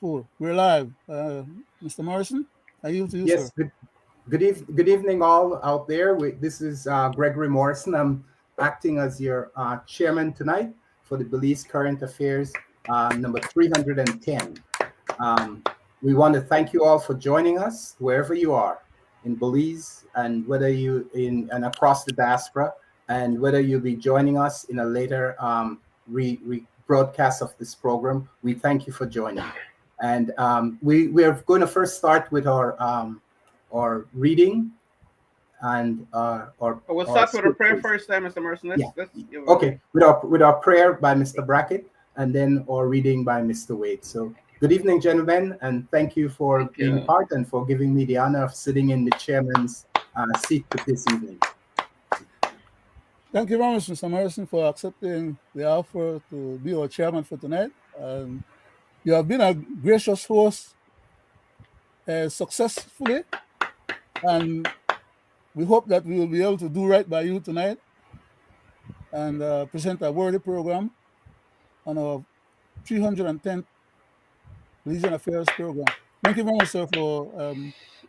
Cool. We're live. Mr. Morrison, I yield to you, sir. Yes, good evening, all out there. This is Gregory Morrison. I'm acting as your chairman tonight for the Belize Current Affairs number 310. We want to thank you all for joining us wherever you are in Belize, and whether you in and across the diaspora, and whether you'll be joining us in a later broadcast of this program. We thank you for joining. And we're going to first start with our reading and we'll start with a prayer first, Mr. Morrison. Okay, with our prayer by Mr. Brackett, and then our reading by Mr. Wade. So good evening, gentlemen, and thank you for being part and for giving me the honor of sitting in the chairman's seat this evening. Thank you very much, Mr. Morrison, for accepting the offer to be our chairman for tonight. You have been a gracious host successfully, and we hope that we will be able to do right by you tonight and present a worthy program on our 310th Belizean Affairs program. Thank you very much, sir, for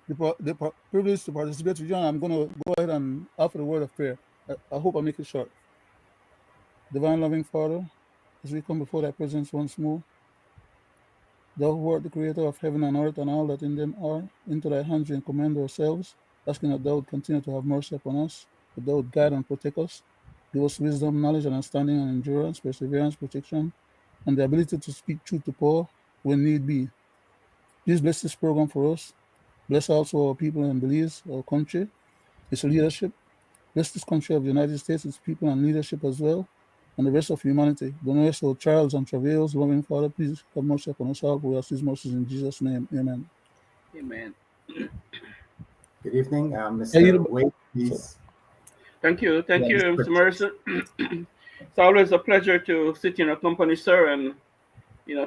the privilege to participate with you. I'm going to go ahead and offer the word of prayer. I hope I make it short. Divine loving Father, as we come before thy presence once more, thou who art the creator of heaven and earth and all that in them are, into thy hands we commend ourselves, asking that thou would continue to have mercy upon us, that thou would guide and protect us, give us wisdom, knowledge, and understanding, and endurance, perseverance, protection, and the ability to speak truth to power when need be. Please bless this program for us. Bless also our people in Belize, our country, its leadership. Bless this country of the United States, its people and leadership as well, and the rest of humanity. The rest of trials and travails, loving Father, please have mercy upon us all. We ask these mercies in Jesus' name. Amen. Amen. Good evening, Mr. Wade, please. Thank you, Mr. Morrison. It's always a pleasure to sit in your company, sir, and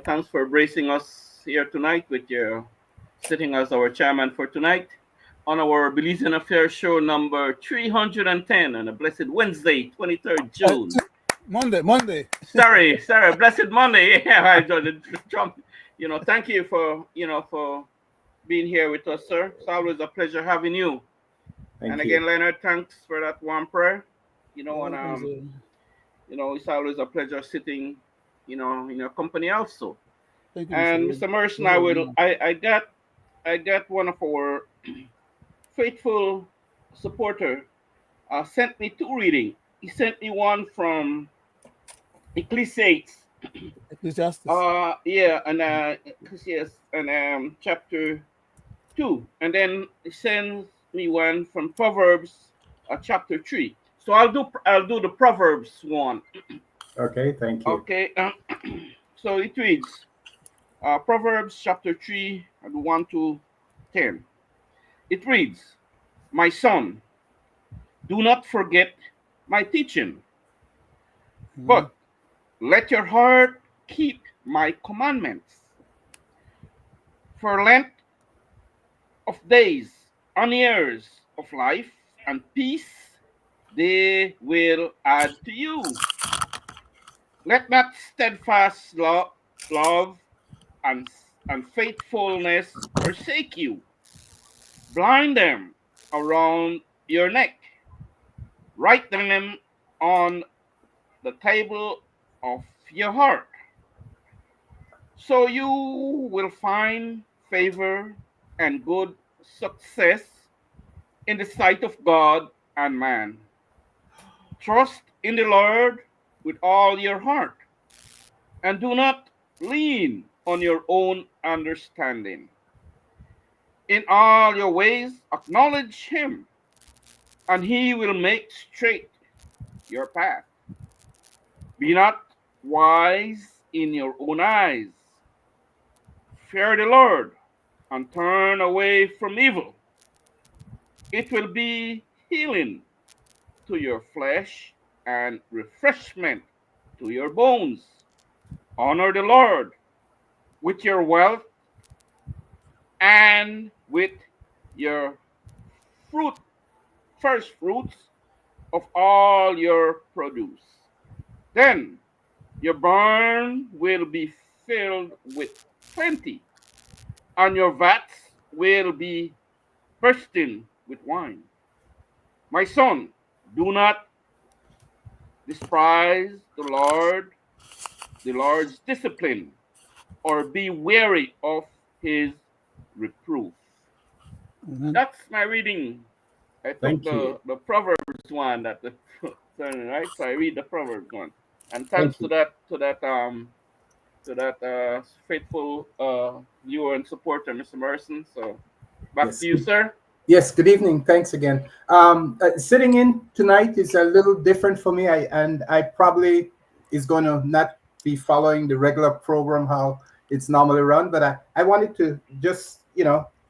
thanks for bracing us here tonight with your sitting as our chairman for tonight on our Belizean Affairs show number 310 on a blessed Wednesday, 23rd June. Monday. Sorry, blessed Monday. Yeah, Trump. Thank you for being here with us, sir. It's always a pleasure having you. Thank you. Leonard, thanks for that warm prayer. It's always a pleasure sitting, in your company also. Thank you, and Mr. Morrison, I got one of our faithful supporter sent me two reading. He sent me one from Ecclesiastes. Chapter 2, and then he sends me one from Proverbs, chapter 3. So I'll do the Proverbs one. Okay, thank you. Okay, so it reads, Proverbs chapter 3, 1 to 10. It reads, "My son, do not forget my teaching, but let your heart keep my commandments. For length of days and years of life and peace they will add to you. Let not steadfast love and faithfulness forsake you. Bind them around your neck. Write them on the table of your heart. So you will find favor and good success in the sight of God and man. Trust in the Lord with all your heart, and do not lean on your own understanding. In all your ways acknowledge him, and he will make straight your path. Be not wise in your own eyes. Fear the Lord and turn away from evil. It will be healing to your flesh and refreshment to your bones. Honor the Lord with your wealth and with your first fruits of all your produce. Then your barn will be filled with plenty, and your vats will be bursting with wine. My son, do not despise the Lord's discipline, or be weary of his reproof. Amen. That's my reading. I took Thank you. the Proverbs one that the right, so I read the Proverbs one. And thanks Thank you. to that faithful viewer and supporter, Mr. Morrison. So back to Yes. you, sir. Yes, good evening. Thanks again. Sitting in tonight is a little different for me. I probably is going to not be following the regular program how it's normally run, but I wanted to just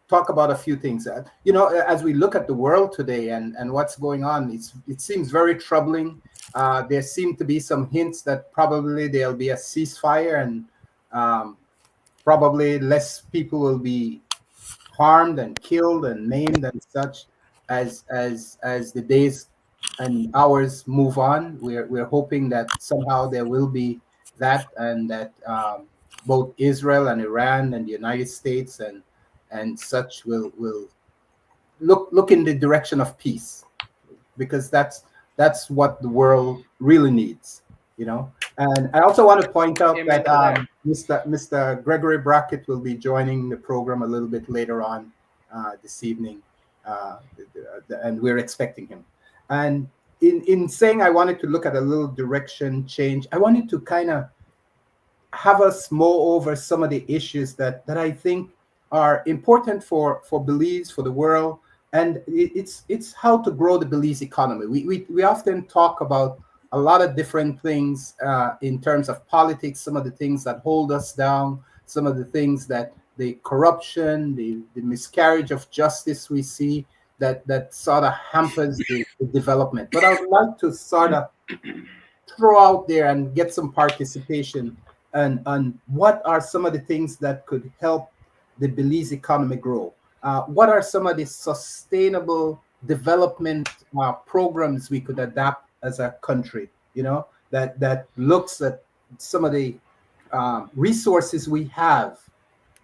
talk about a few things. As we look at the world today and what's going on, it seems very troubling. There seem to be some hints that probably there'll be a ceasefire and um, probably less people will be harmed and killed and maimed and such as the days and hours move on. We're hoping that somehow there will be that, and that both Israel and Iran and the United States and such will look in the direction of peace, because that's what the world really needs, you know. And I also want to point out Amen that to that. Mr. Gregory Brackett will be joining the program a little bit later on this evening, and we're expecting him. And in saying I wanted to look at a little direction change, I wanted to kind of have us mull over some of the issues that I think are important for Belize, for the world, and it's how to grow the Belize economy. We often talk about a lot of different things in terms of politics, some of the things that hold us down, some of the things that the corruption, the miscarriage of justice we see that sort of hampers the development. But I would like to sort of throw out there and get some participation and on what are some of the things that could help the Belize economy grow. What are some of the sustainable development programs we could adapt as a country? That looks at some of the resources we have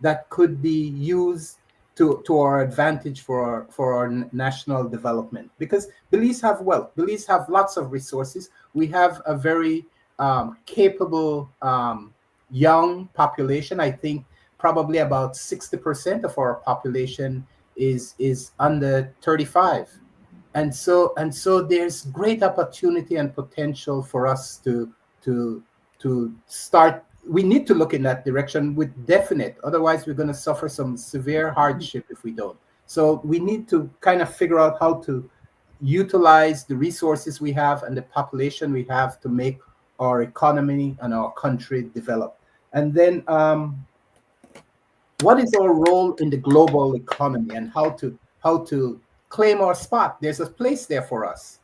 that could be used to our advantage for our national development. Because Belize have wealth, Belize have lots of resources. We have a very capable young population. I think probably about 60% of our population is under 35, and so there's great opportunity and potential for us to start. We need to look in that direction with definite, otherwise we're going to suffer some severe hardship if we don't. So we need to kind of figure out how to utilize the resources we have and the population we have to make our economy and our country develop. And then what is our role in the global economy, and how to claim our spot? There's a place there for us.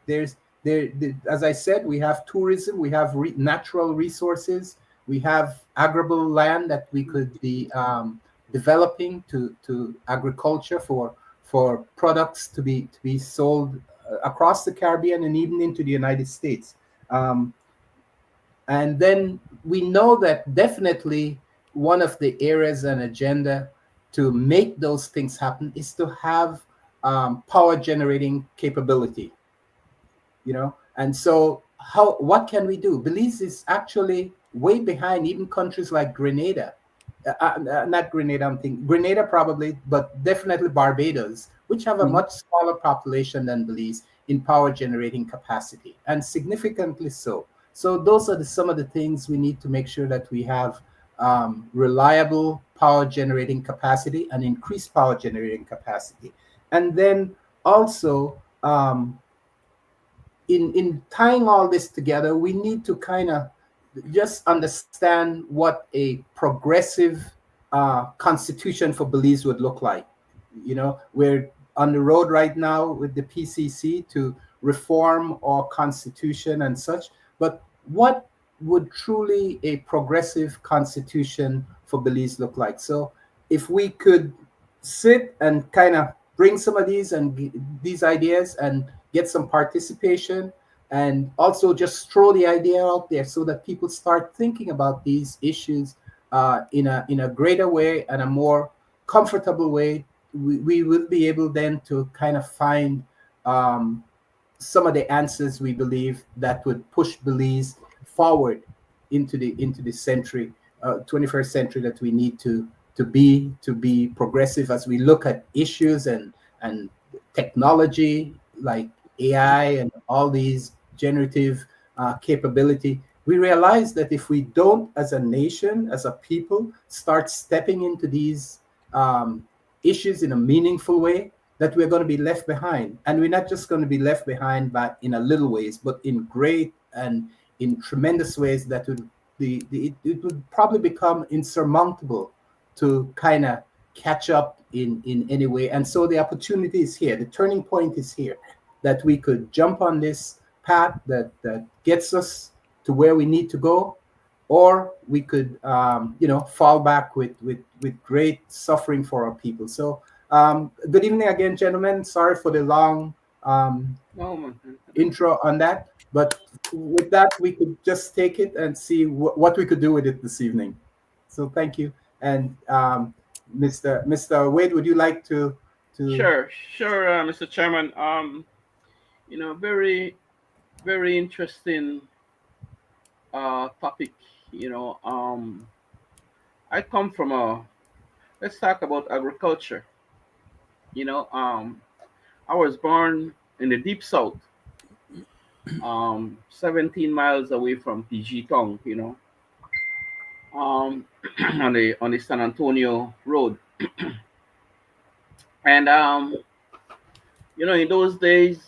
As I said, we have tourism, we have natural resources, we have arable land that we could be developing to agriculture for products to be sold across the Caribbean and even into the United States. And then we know that definitely one of the areas and agenda to make those things happen is to have power generating capability. And so what can we do? Belize is actually way behind even countries like Grenada. Not Grenada, I'm thinking Grenada probably, but definitely Barbados, which have a Mhm. much smaller population than Belize in power generating capacity, and significantly so. So those are some of the things we need to make sure that we have reliable power generating capacity and increased power generating capacity. And then also, in tying all this together, we need to kind of just understand what a progressive constitution for Belize would look like. We're on the road right now with the PCC to reform our constitution and such. But what would truly a progressive constitution for Belize look like? So if we could sit and kind of bring some of these ideas and get some participation, and also just throw the idea out there so that people start thinking about these issues in a greater way and a more comfortable way, we will be able then to kind of find some of the answers we believe that would push Belize forward into the century, 21st century that we need to be progressive as we look at issues and technology like AI and all these generative capability. We realize that if we don't, as a nation, as a people, start stepping into these issues in a meaningful way, that we're going to be left behind. And we're not just going to be left behind, but in a little ways, but in great and in tremendous ways that would it would probably become insurmountable to kind of catch up in any way. And so the opportunity is here. The turning point is here, that we could jump on this path that gets us to where we need to go, or we could fall back with great suffering for our people. So good evening again, gentlemen. Sorry for the long intro on that, but with that, we could just take it and see what we could do with it this evening. So thank you. And Mr. Wade, would you like to? Sure, Mr. Chairman. Very, very interesting topic. I come from let's talk about agriculture. I was born in the deep south, 17 miles away from PG Town, on the San Antonio Road. And in those days,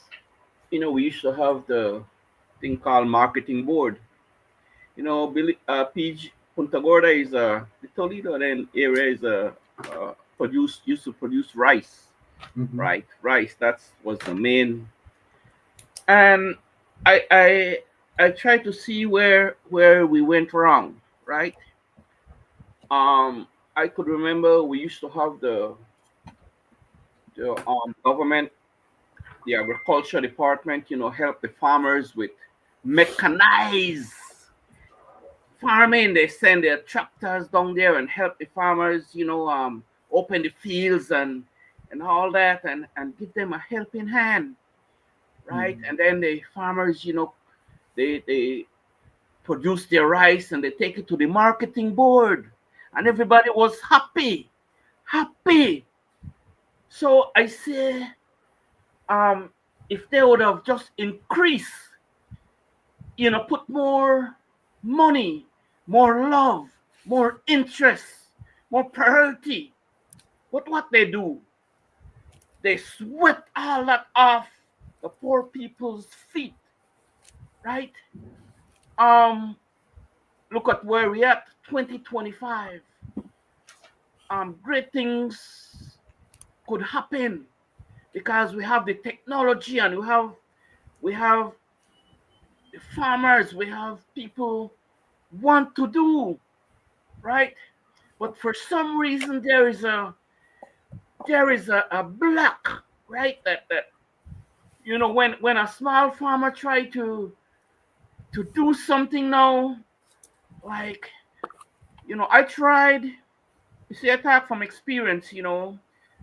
we used to have the thing called marketing board. PG Punta Gorda is the Toledo then area is used to produce rice, right? Rice, that was the main. And I tried to see where we went wrong, right? I could remember we used to have the government, the agriculture department, help the farmers with mechanized farming. They send their tractors down there and help the farmers, open the fields and all that, and give them a helping hand, right? And then the farmers, they produce their rice and they take it to the marketing board, and everybody was happy. So I say, if they would have just increased, put more money, more love, more interest, more priority. But what they do, they swept all that off the poor people's feet, right? Look at where we at, 2025. Great things could happen because we have the technology and we have the farmers, we have people want to do, right? But for some reason there is a block, right? That when a small farmer try to do something now, like I tried. You see, I talk from experience,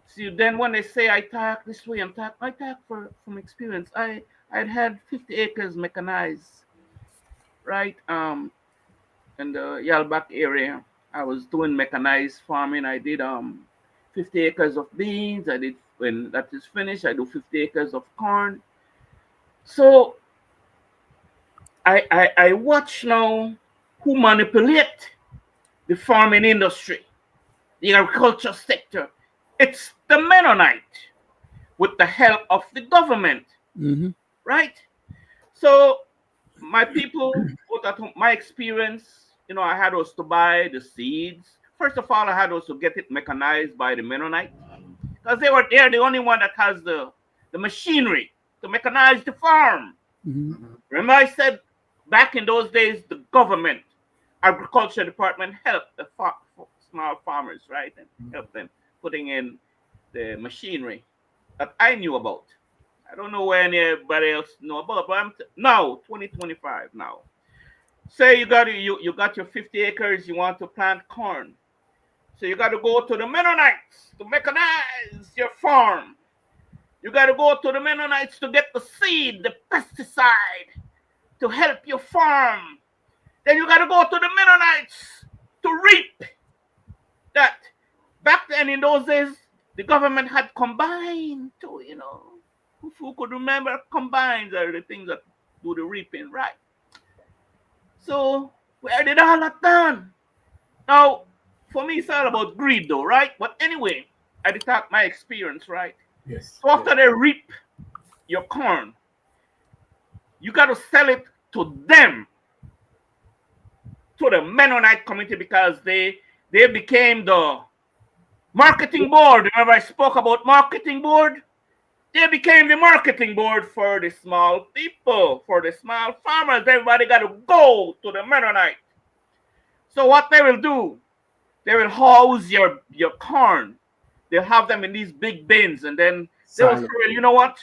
See, then when they say I talk this way, I talk from experience. I'd had 50 acres mechanized, right? In the Yalbak area, I was doing mechanized farming. I did 50 acres of beans. I did, when that is finished, I do 50 acres of corn. So I watch now who manipulate the farming industry, the agriculture sector. It's the Mennonite with the help of the government, right? So my people, my experience, I had us to buy the seeds. First of all, I had us to get it mechanized by the Mennonite because they're the only one that has the machinery to mechanize the farm. Remember I said back in those days, the government, agriculture department helped the small farmers, right? And help them putting in the machinery that I knew about. I don't know where anybody else know about, but now, 2025 now. say you got your 50 acres, you want to plant corn. So you got to go to the Mennonites to mechanize your farm. You got to go to the Mennonites to get the seed, the pesticide to help your farm. Then you got to go to the Mennonites to reap that. Back then in those days, the government had combined to, who could remember combines are the things that do the reaping, right? So where did all that done? Now, for me, it's all about greed, though, right? But anyway, I did talk my experience, right? Yes. So after they reap your corn, you got to sell it to them, to the Mennonite community, because they became the marketing board. Remember I spoke about marketing board? They became the marketing board for the small people, for the small farmers. Everybody got to go to the Mennonite. So what they will do, they will house your corn. They'll have them in these big bins, and then they will say, well, you know what?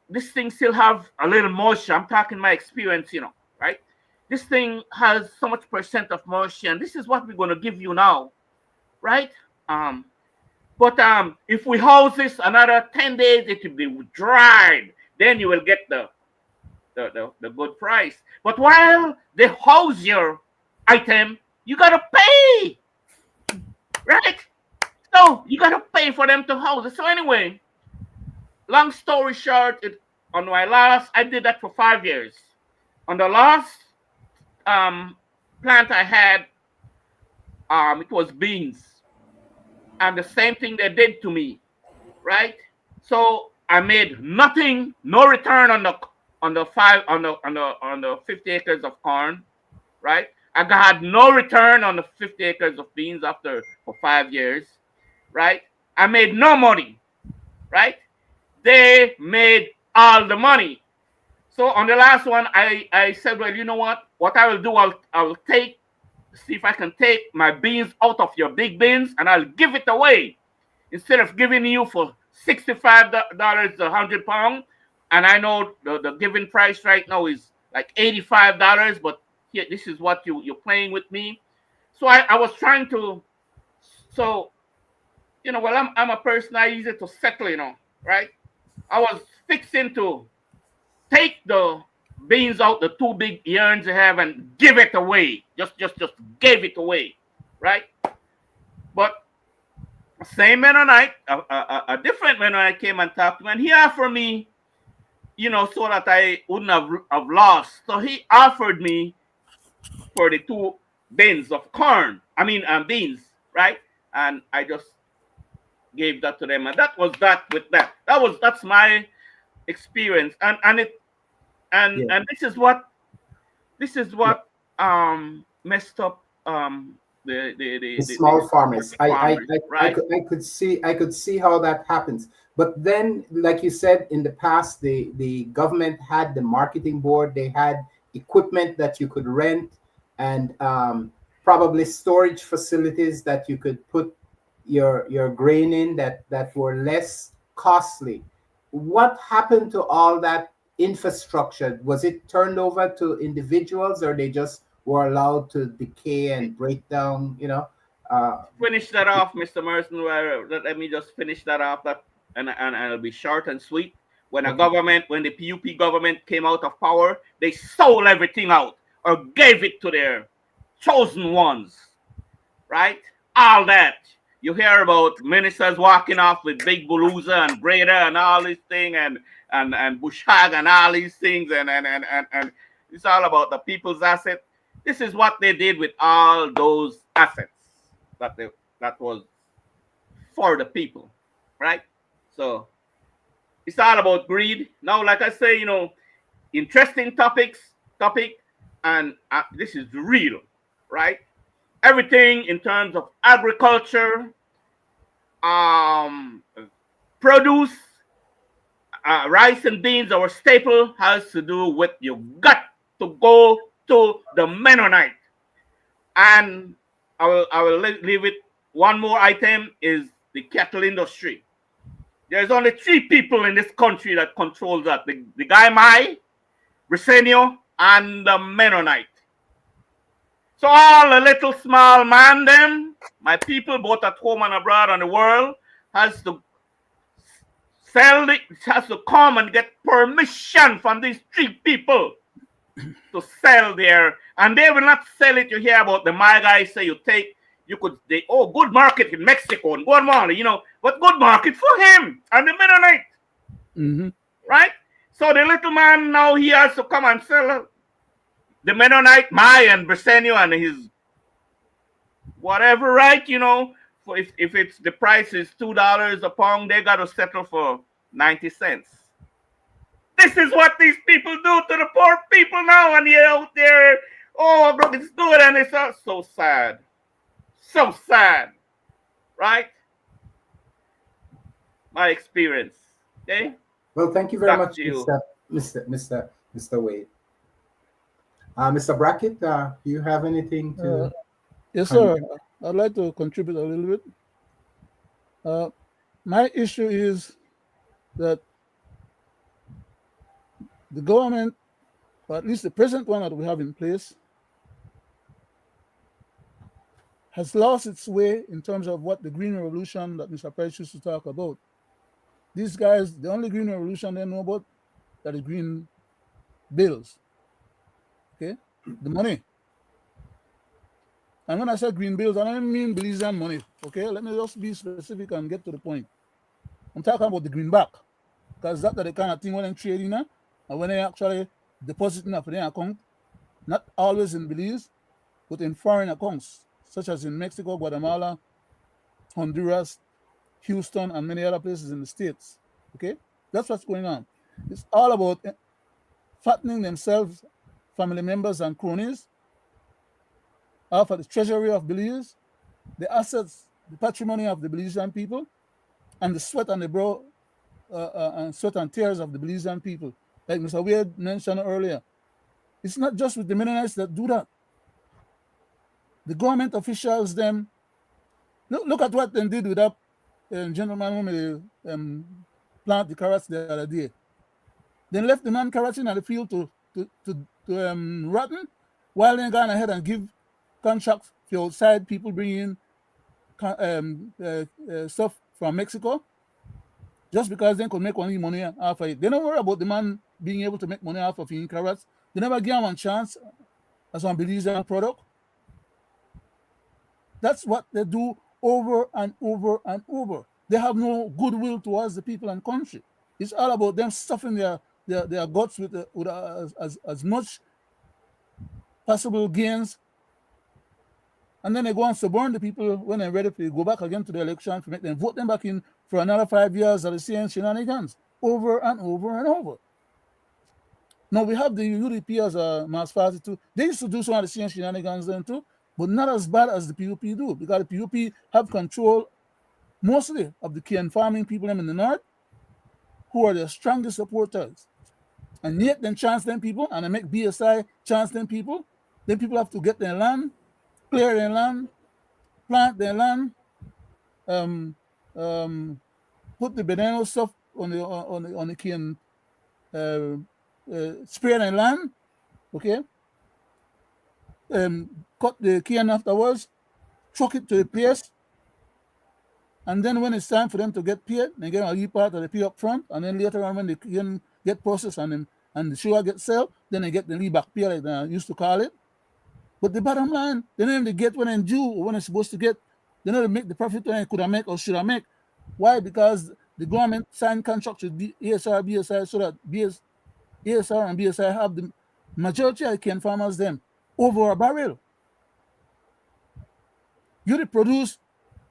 This thing still have a little moisture. I'm talking my experience, right? This thing has so much percent of moisture, and this is what we're going to give you now, right? But if we house this another 10 days, it will be dried. Then you will get the good price. But while they house your item, you gotta pay, right? So you gotta pay for them to house it. So anyway, long story short, I did that for 5 years. On the last plant I had, it was beans, and the same thing they did to me, right? So I made nothing, no return on the 50 acres of corn, right? I had no return on the 50 acres of beans for 5 years, right? I made no money, right? They made all the money. So on the last one, I said, well, you know what? What I will do, I'll see if I can take my beans out of your big bins, and I'll give it away. Instead of giving you for $65 a 100 pound, and I know the given price right now is like $85, but here, this is what you're playing with me. So I was trying to, so, well, I'm a person, I easy to settle, right? I was fixing to take the beans out, the two big yarns you have, and give it away. Just gave it away, right? But same Mennonite, a different Mennonite came and talked to me, and he offered me, so that I wouldn't have lost. So he offered me for the 2 bins of corn. Beans, right? And I just gave that to them, and that was that with that. That's my experience, and this is what messed up the small farmers. farmers, right? I could see how that happens. But then, like you said, in the past, the government had the marketing board. They had equipment that you could rent, and probably storage facilities that you could put your grain in that were less costly. What happened to all that infrastructure? Was it turned over to individuals, or they just were allowed to decay and break down? Finish that off, Mr. Morrison. Let me just finish that off. And it'll be short and sweet. When the PUP government came out of power, they sold everything out or gave it to their chosen ones, right? All that. You hear about ministers walking off with big Buluza and Breda and all these things, and Bushag and all these things, and it's all about the people's asset. This is what they did with all those assets that was for the people, right? So it's all about greed. Now, like I say, interesting topic, and this is real, right? Everything in terms of agriculture, produce, rice and beans, our staple, has to do with you got to go to the Mennonite. And I will leave it. One more item is the cattle industry. There's only 3 people in this country that control that. The guy Mai, Brisenio, and the Mennonite. So all the little small man them, my people both at home and abroad on the world, has to has to come and get permission from these 3 people to sell there, and they will not sell it. You hear about the my guy say good market in Mexico and Guatemala, but good market for him and the Mennonite. Mm-hmm. Right? So the little man now he has to come and sell the Mennonite, and Brisenio and his whatever, right? For if it's the price is $2 a pound, they gotta settle for 90 cents. This is what these people do to the poor people now, and you're out there, oh look, it's good, and it's so sad. So sad. Right? My experience. Okay? Well, thank you very Back much, to you. Mr. Wade. Mr. Brackett, do you have anything to? Yes, sir. I'd like to contribute a little bit. My issue is that the government, or at least the present one that we have in place, has lost its way in terms of what the Green Revolution that Mr. Price used to talk about. These guys, the only Green Revolution they know about are the green bills. Okay? The money. And when I say green bills, I don't mean Belizean money. Okay? Let me just be specific and get to the point. I'm talking about the greenback. Because that's the kind of thing when they're trading and when they actually depositing for their account, not always in Belize, but in foreign accounts, such as in Mexico, Guatemala, Honduras, Houston, and many other places in the States. Okay? That's what's going on. It's all about fattening themselves, family members and cronies, off of the treasury of Belize, the assets, the patrimony of the Belizean people, and the sweat and the brow and sweat and tears of the Belizean people. Like Mr. Wade mentioned earlier. It's not just with the Mennonites that do that. The government officials, them, look at what they did with that gentleman who plant the carrots the other day. Then left the man carrots in the field to rotten, while they gone ahead and give contracts for outside people bringing stuff from Mexico, just because they could make only money off of it. They don't worry about the man being able to make money off of eating carrots. They never give him a chance as one Belizean product. That's what they do over and over and over. They have no goodwill towards the people and country. It's all about them stuffing their guts with as much possible gains, and then they go and suborn the people when they're ready to go back again to the election to make them vote them back in for another 5 years of the same shenanigans over and over and over. Now we have the UDP as a mass party too. They used to do some of the same shenanigans then too, but not as bad as the PUP do, because the PUP have control mostly of the cane farming people in the north, who are their strongest supporters. And yet then chance them people, and they make BSI chance them people. Then people have to get their land, clear their land, plant their land, put the banana stuff on the cane, spray their land, okay? Cut the cane afterwards, truck it to the place, and then when it's time for them to get paid, they get a leave part of the pay up front, and then later on when the cane get processed and the sugar gets sold, then they get the leave back pay, like they used to call it. But the bottom line, they don't even get when they're due or when they're supposed to get. They don't make the profit when they could have make or should have make. Why? Because the government signed contracts with ASR, BSI, so that ASR and BSI have the majority of the cane farmers them over a barrel. You produce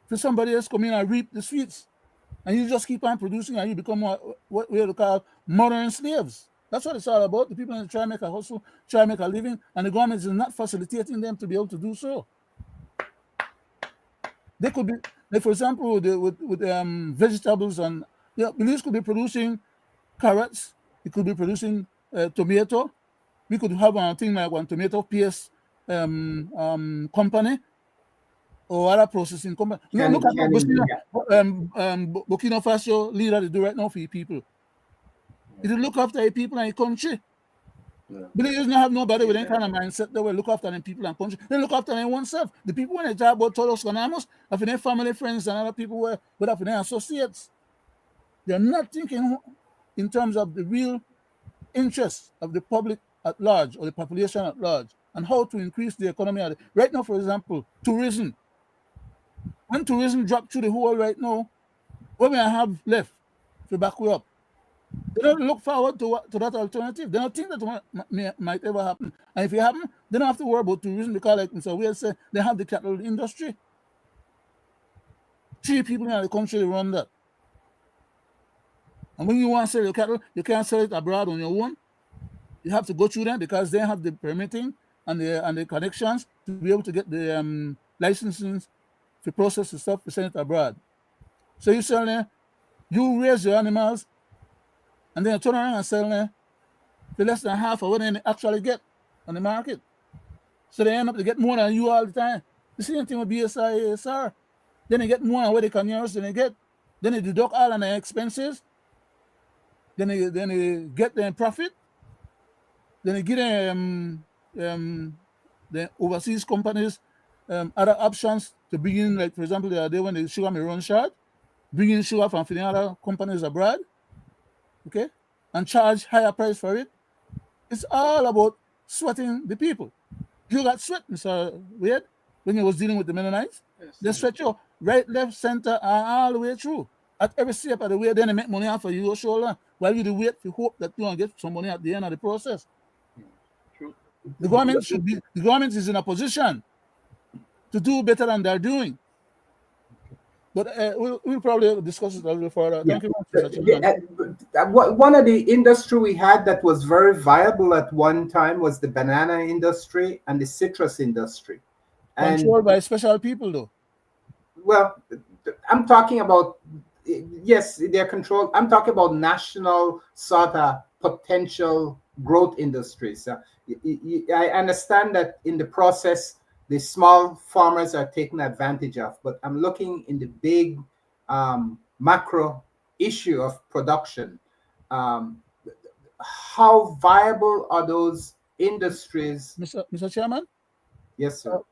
for somebody else come in and reap the sweets, and you just keep on producing, and you become what we call modern slaves. That's what it's all about. The people that try to make a hustle, try to make a living, and the government is not facilitating them to be able to do so. They could be, like for example, with vegetables, and Belize could be producing carrots. It could be producing tomato. We could have a thing like one tomato paste company or other processing company. Look at what Burkina Faso leader they do right now for your people. It will look after your people and your country. Belize don't have nobody with any kind of mindset that will look after them people and country. They look after them oneself. The people when they talk about todos ganamos, have their family, friends, and other people with have their associates. They're not thinking in terms of the real interests of the public at large or the population at large and how to increase the economy. Right now, for example, tourism. When tourism dropped through the hole right now, what we have left to back way up? They don't look forward to that alternative. They don't think that might ever happen. And if it happens, they don't have to worry about tourism because, like Mr. Weir said, they have the cattle industry. 3 people in the country run that. And when you want to sell your cattle, you can't sell it abroad on your own. You have to go through them because they have the permitting and the connections to be able to get the licenses to process the stuff to send it abroad. So you sell there, you raise your animals, and then you turn around and sell there for less than half of what they actually get on the market. So they end up to get more than you all the time. The same thing with BSI, ASR. Then they get more than what they can use than they get. Then they deduct all of their expenses. Then they get their profit. Then they give them the overseas companies other options to bring in, like for example, the other day when the sugar may run short, bring in sugar from other companies abroad, okay, and charge higher price for it. It's all about sweating the people. You got sweat, Mr. Wade, when you was dealing with the Mennonites. Yes, they sweat you right, left, center, all the way through. At every step of the way, then they make money off of your shoulder while you wait to hope that you will get some money at the end of the process. True. The government is in a position to do better than they're doing. But we'll probably discuss it a little further. Thank you very much. One of the industry we had that was very viable at one time was the banana industry and the citrus industry. Controlled by special people, though. Well, I'm talking about, yes, they're controlled. I'm talking about national sort of potential growth industries. I understand that in the process, the small farmers are taken advantage of, but I'm looking in the big macro issue of production. How viable are those industries? Mr. Chairman? Yes, sir.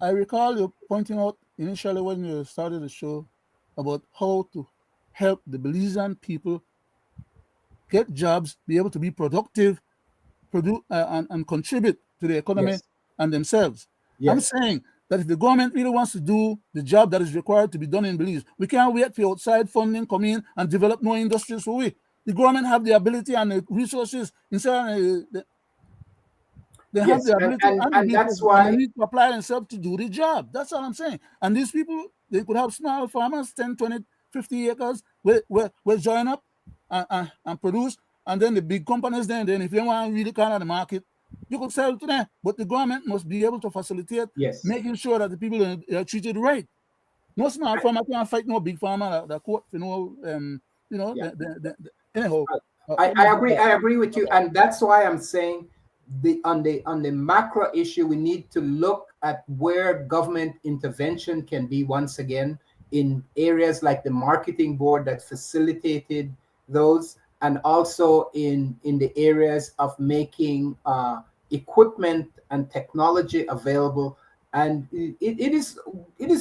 I recall you pointing out initially when you started the show about how to help the Belizean people get jobs, be able to be productive, and contribute to the economy and themselves. Yes. I'm saying that if the government really wants to do the job that is required to be done in Belize, we can't wait for outside funding come in and develop more industries for we. The government have the ability and the resources inside. They have the ability and that's why they need to apply themselves to do the job. That's all I'm saying. And these people, they could have small farmers, 10, 20, 50 acres, will join up and produce. And then the big companies, then if they want to really kind of the market, you could sell to them. But the government must be able to facilitate making sure that the people are treated right. No small farmer can't fight no big farmer that court, anyhow. I agree with you. And that's why I'm saying on the macro issue, we need to look at where government intervention can be once again in areas like the marketing board that facilitated those, and also in the areas of making equipment and technology available. And it is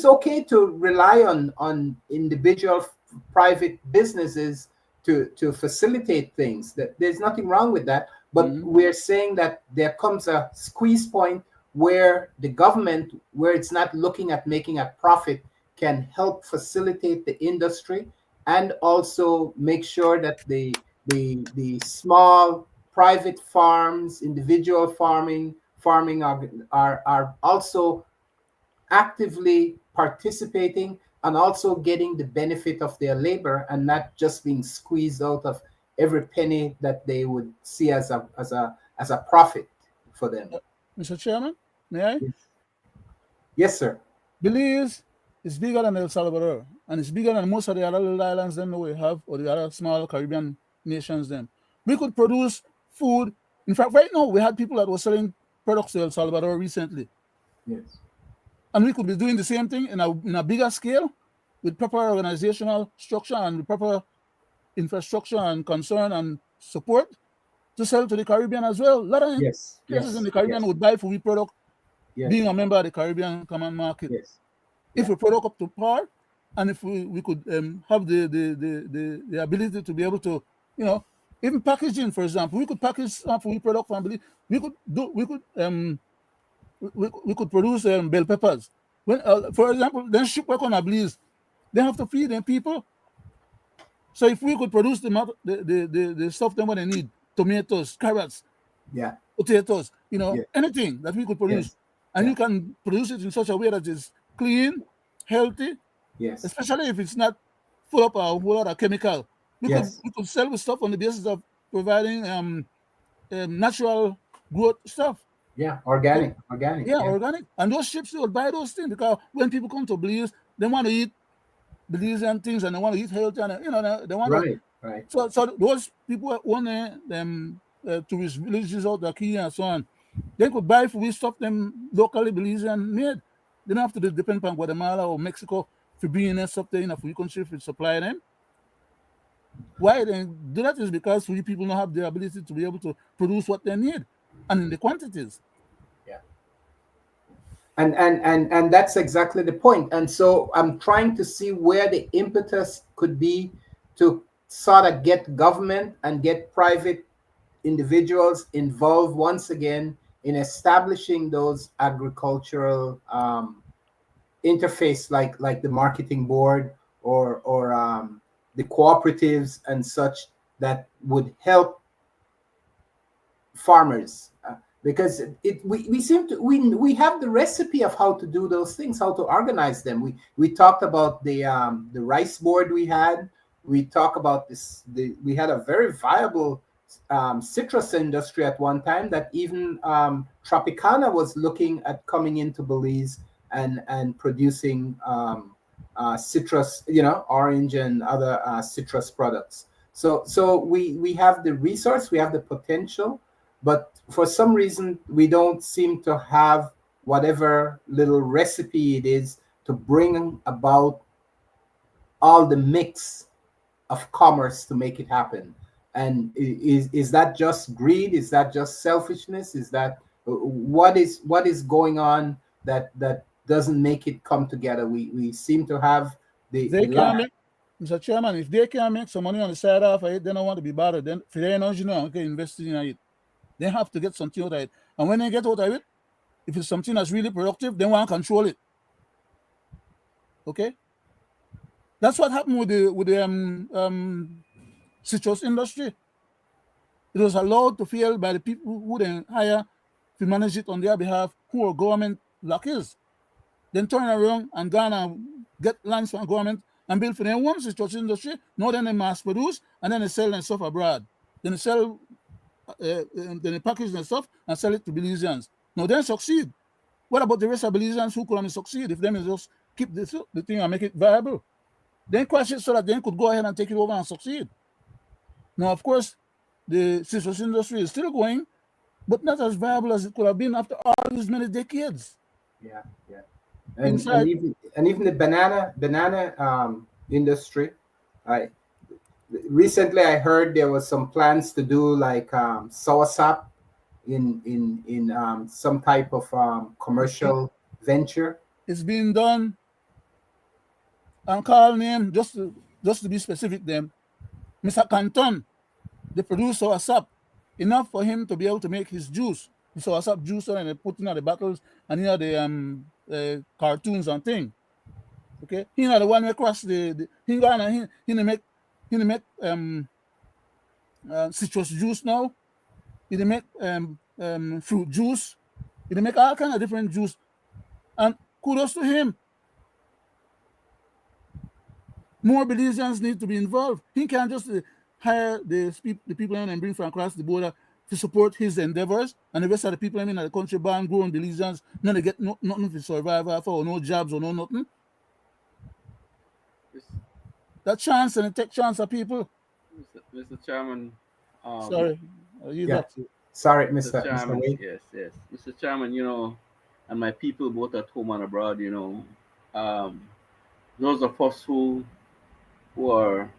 okay to rely on individual private businesses to facilitate things. That there's nothing wrong with that. But we're saying that there comes a squeeze point where the government, where it's not looking at making a profit, can help facilitate the industry and also make sure that the small private farms, individual farming are also actively participating and also getting the benefit of their labor and not just being squeezed out of every penny that they would see as a profit for them. Mr. Chairman, may I? Yes, sir. Belize is bigger than El Salvador, and it's bigger than most of the other little islands that we have, or the other small Caribbean nations then. We could produce food. In fact, right now, we had people that were selling products to El Salvador recently. Yes. And we could be doing the same thing in a bigger scale with proper organizational structure and proper infrastructure and concern and support. to sell to the Caribbean as well. A lot of Yes. places Yes. in the Caribbean Yes. would buy for we product, Yes. being a member of the Caribbean Common Market. Yes. If we product up to par, and if we could have the ability to be able to, you know, even packaging, for example, we could package some for we product family. We could produce bell peppers. When, for example, then ship work on a Belize, they have to feed them people. So if we could produce the stuff them what they need, tomatoes, carrots, Yeah. potatoes, you know, Yeah. anything that we could produce, Yes. and Yeah. you can produce it in such a way that is clean, healthy, Yes. especially if it's not full up a whole lot of chemical. Yes. We could sell the stuff on the basis of providing natural growth stuff. Yeah. So, Organic. Organic. yeah, Yeah. organic. And those ships will buy those things because when people come to Belize, they want to eat Belizean things and they want to eat healthy and you know they want to. Right. Right. So those people who own them tourist villages out the key and so on, they could buy food stuff them locally Belizean made. They don't have to depend on Guatemala or Mexico for being and stuff there in a free country to supply them. Why they do that is because we people don't have the ability to be able to produce what they need and in the quantities. Yeah. And that's exactly the point. And so I'm trying to see where the impetus could be to sort of get government and get private individuals involved once again in establishing those agricultural interface, like the marketing board or the cooperatives and such, that would help farmers, because we seem to we have the recipe of how to do those things, how to organize them. We talked about the rice board we had. We talk about we had a very viable citrus industry at one time that even Tropicana was looking at coming into Belize and producing citrus, orange and other citrus products. So we have the resource, we have the potential, but for some reason we don't seem to have whatever little recipe it is to bring about all the mix of commerce to make it happen. And is that just greed? Is that just selfishness? Is that what is going on that doesn't make it come together? We seem to have the Can't make, Mr. Chairman, if they can't make some money on the side of it, they don't want to be bothered. Then for their engineer, okay, investing in it. They have to get something out of it. And when they get out of it, if it's something that's really productive, they want to control it. Okay? That's what happened with the citrus industry. It was allowed to fail by the people who then hire to manage it on their behalf, who are government lackeys. Then turn around and go and get lands from government and build for their own citrus industry. Now then they mass produce and then they sell their stuff abroad. Then they sell, then they package their stuff and sell it to Belizeans. Now then succeed. What about the rest of Belizeans who couldn't succeed if them just keep the thing and make it viable? Then crash it so that they could go ahead and take it over and succeed. Now, of course, the citrus industry is still going, but not as viable as it could have been after all these many decades. Yeah. And even the banana industry. Recently I heard there was some plans to do like soursop in some type of commercial venture. It's being done. And call name just to be specific. Them, Mr. Canton, they produce soursop enough for him to be able to make his juice. The soursop juice and they put in the bottles and the cartoons and thing. Okay, he not the one across he gonna he make citrus juice now. He make fruit juice. He make all kind of different juice, and kudos to him. More Belizeans need to be involved. He can't just hire the people and bring from across the border to support his endeavors, and the rest of the people in the country born growing Belizeans, none they get nothing to survive for, or no jobs or no nothing. That chance and it take chance of people. Mr. Chairman. Sorry. Sorry, Mr. Chairman. Mr. Yes. Mr. Chairman, and my people both at home and abroad, those of us who are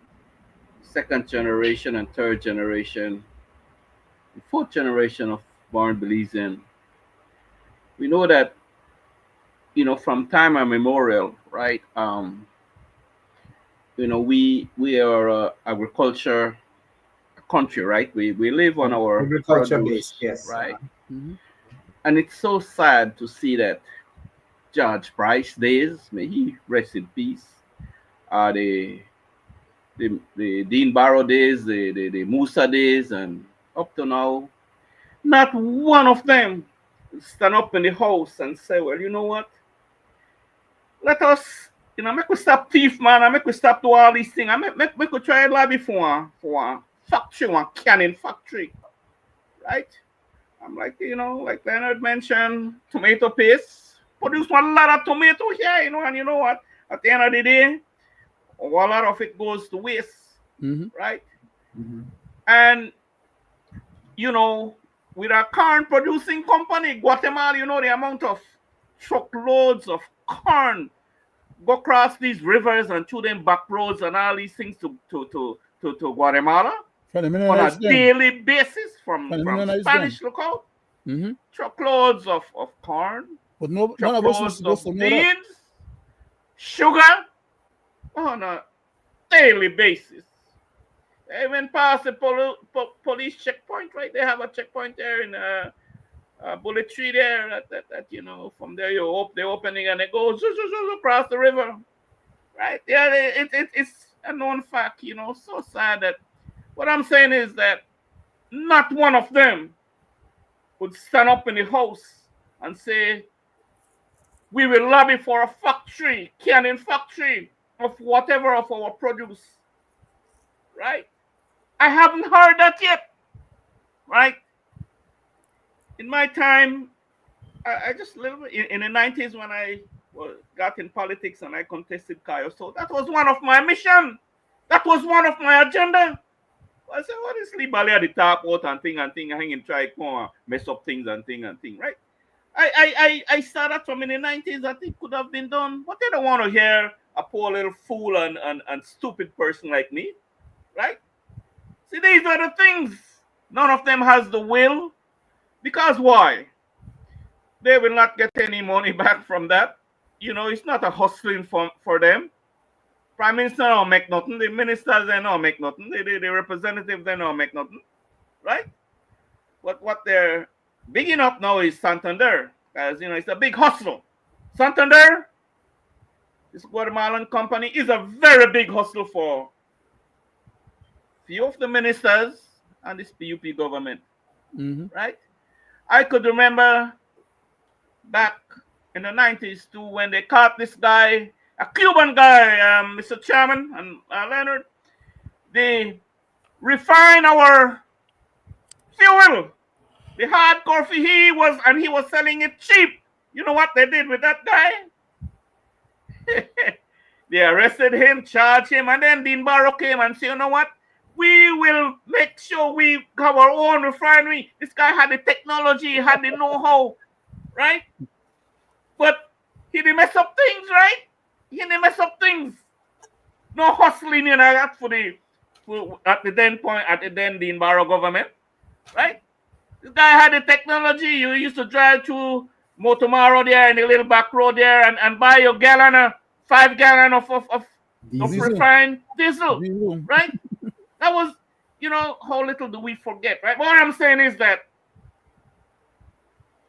second generation and third generation the fourth generation of born Belizean. We know that, from time immemorial, right? We are agriculture country, right? We live on our Agriculture based, produce, yes. right? Mhm. And it's so sad to see that George Price days, may he rest in peace, the Dean Barrow days, the Musa days, and up to now, not one of them stand up in the house and say, well, you know what? Let us, make we stop thief, man, and make we stop do all these things. And make we try lobby for a factory, one canning factory, right? I'm like, like Leonard mentioned, tomato paste. Produce one lot of tomato here, and you know what? At the end of the day, a lot of it goes to waste, Mhm. right? Mm-hmm. And with our corn producing company, Guatemala, the amount of truckloads of corn go across these rivers and through them back roads and all these things to Guatemala For the on a Mennonites then. daily basis For from the Mennonites then. Spanish lookout. Mhm. Truckloads of corn, But no, none of us was truckloads supposed of to know that. beans, sugar on a daily basis. They went past the police checkpoint, right? They have a checkpoint there in Bullet Tree there. That from there they're opening and it goes across the river, right? Yeah, it's a known fact. So sad that what I'm saying is that not one of them would stand up in the house and say, we will lobby for a factory, canning factory of whatever of our produce, right? I haven't heard that yet, right? In my time, I just live in the 90s when I got in politics and I contested Kayo. So that was one of my mission. That was one of my agenda. I said, what is Libali at the top out and thing, hanging try to mess up things and thing, right? I started from in the 90s. I think could have been done, but they don't want to hear a poor little fool and stupid person like me, right? See, these are the things. None of them has the will. Because why? They will not get any money back from that. It's not a hustling for them. Prime Minister don't make nothing. The ministers, they don't make nothing. The representatives, they don't make nothing. Right? What they're bigging up now is Santander. Because, it's a big hustle. Santander, this Guatemalan company, is a very big hustle for few of the ministers and this PUP government. Mhm. Right? I could remember back in the 90s too when they caught this guy, a Cuban guy, Mr. Chairman and Leonard. They refined our fuel. The hardcore he was selling it cheap. You know what they did with that guy? They arrested him, charged him, and then Dean Barrow came and said, you know what? We will make sure we have our own refinery. This guy had the technology, had the know-how, right? But he didn't mess up things, right? He didn't mess up things. No hustling in that at the then Dean Barrow government, right? This guy had the technology. You used to drive through Motomaro there in the little back road there and buy your 5 gallon of Diesel. refined diesel, Diesel. right? That was, how little do we forget, right? But what I'm saying is that,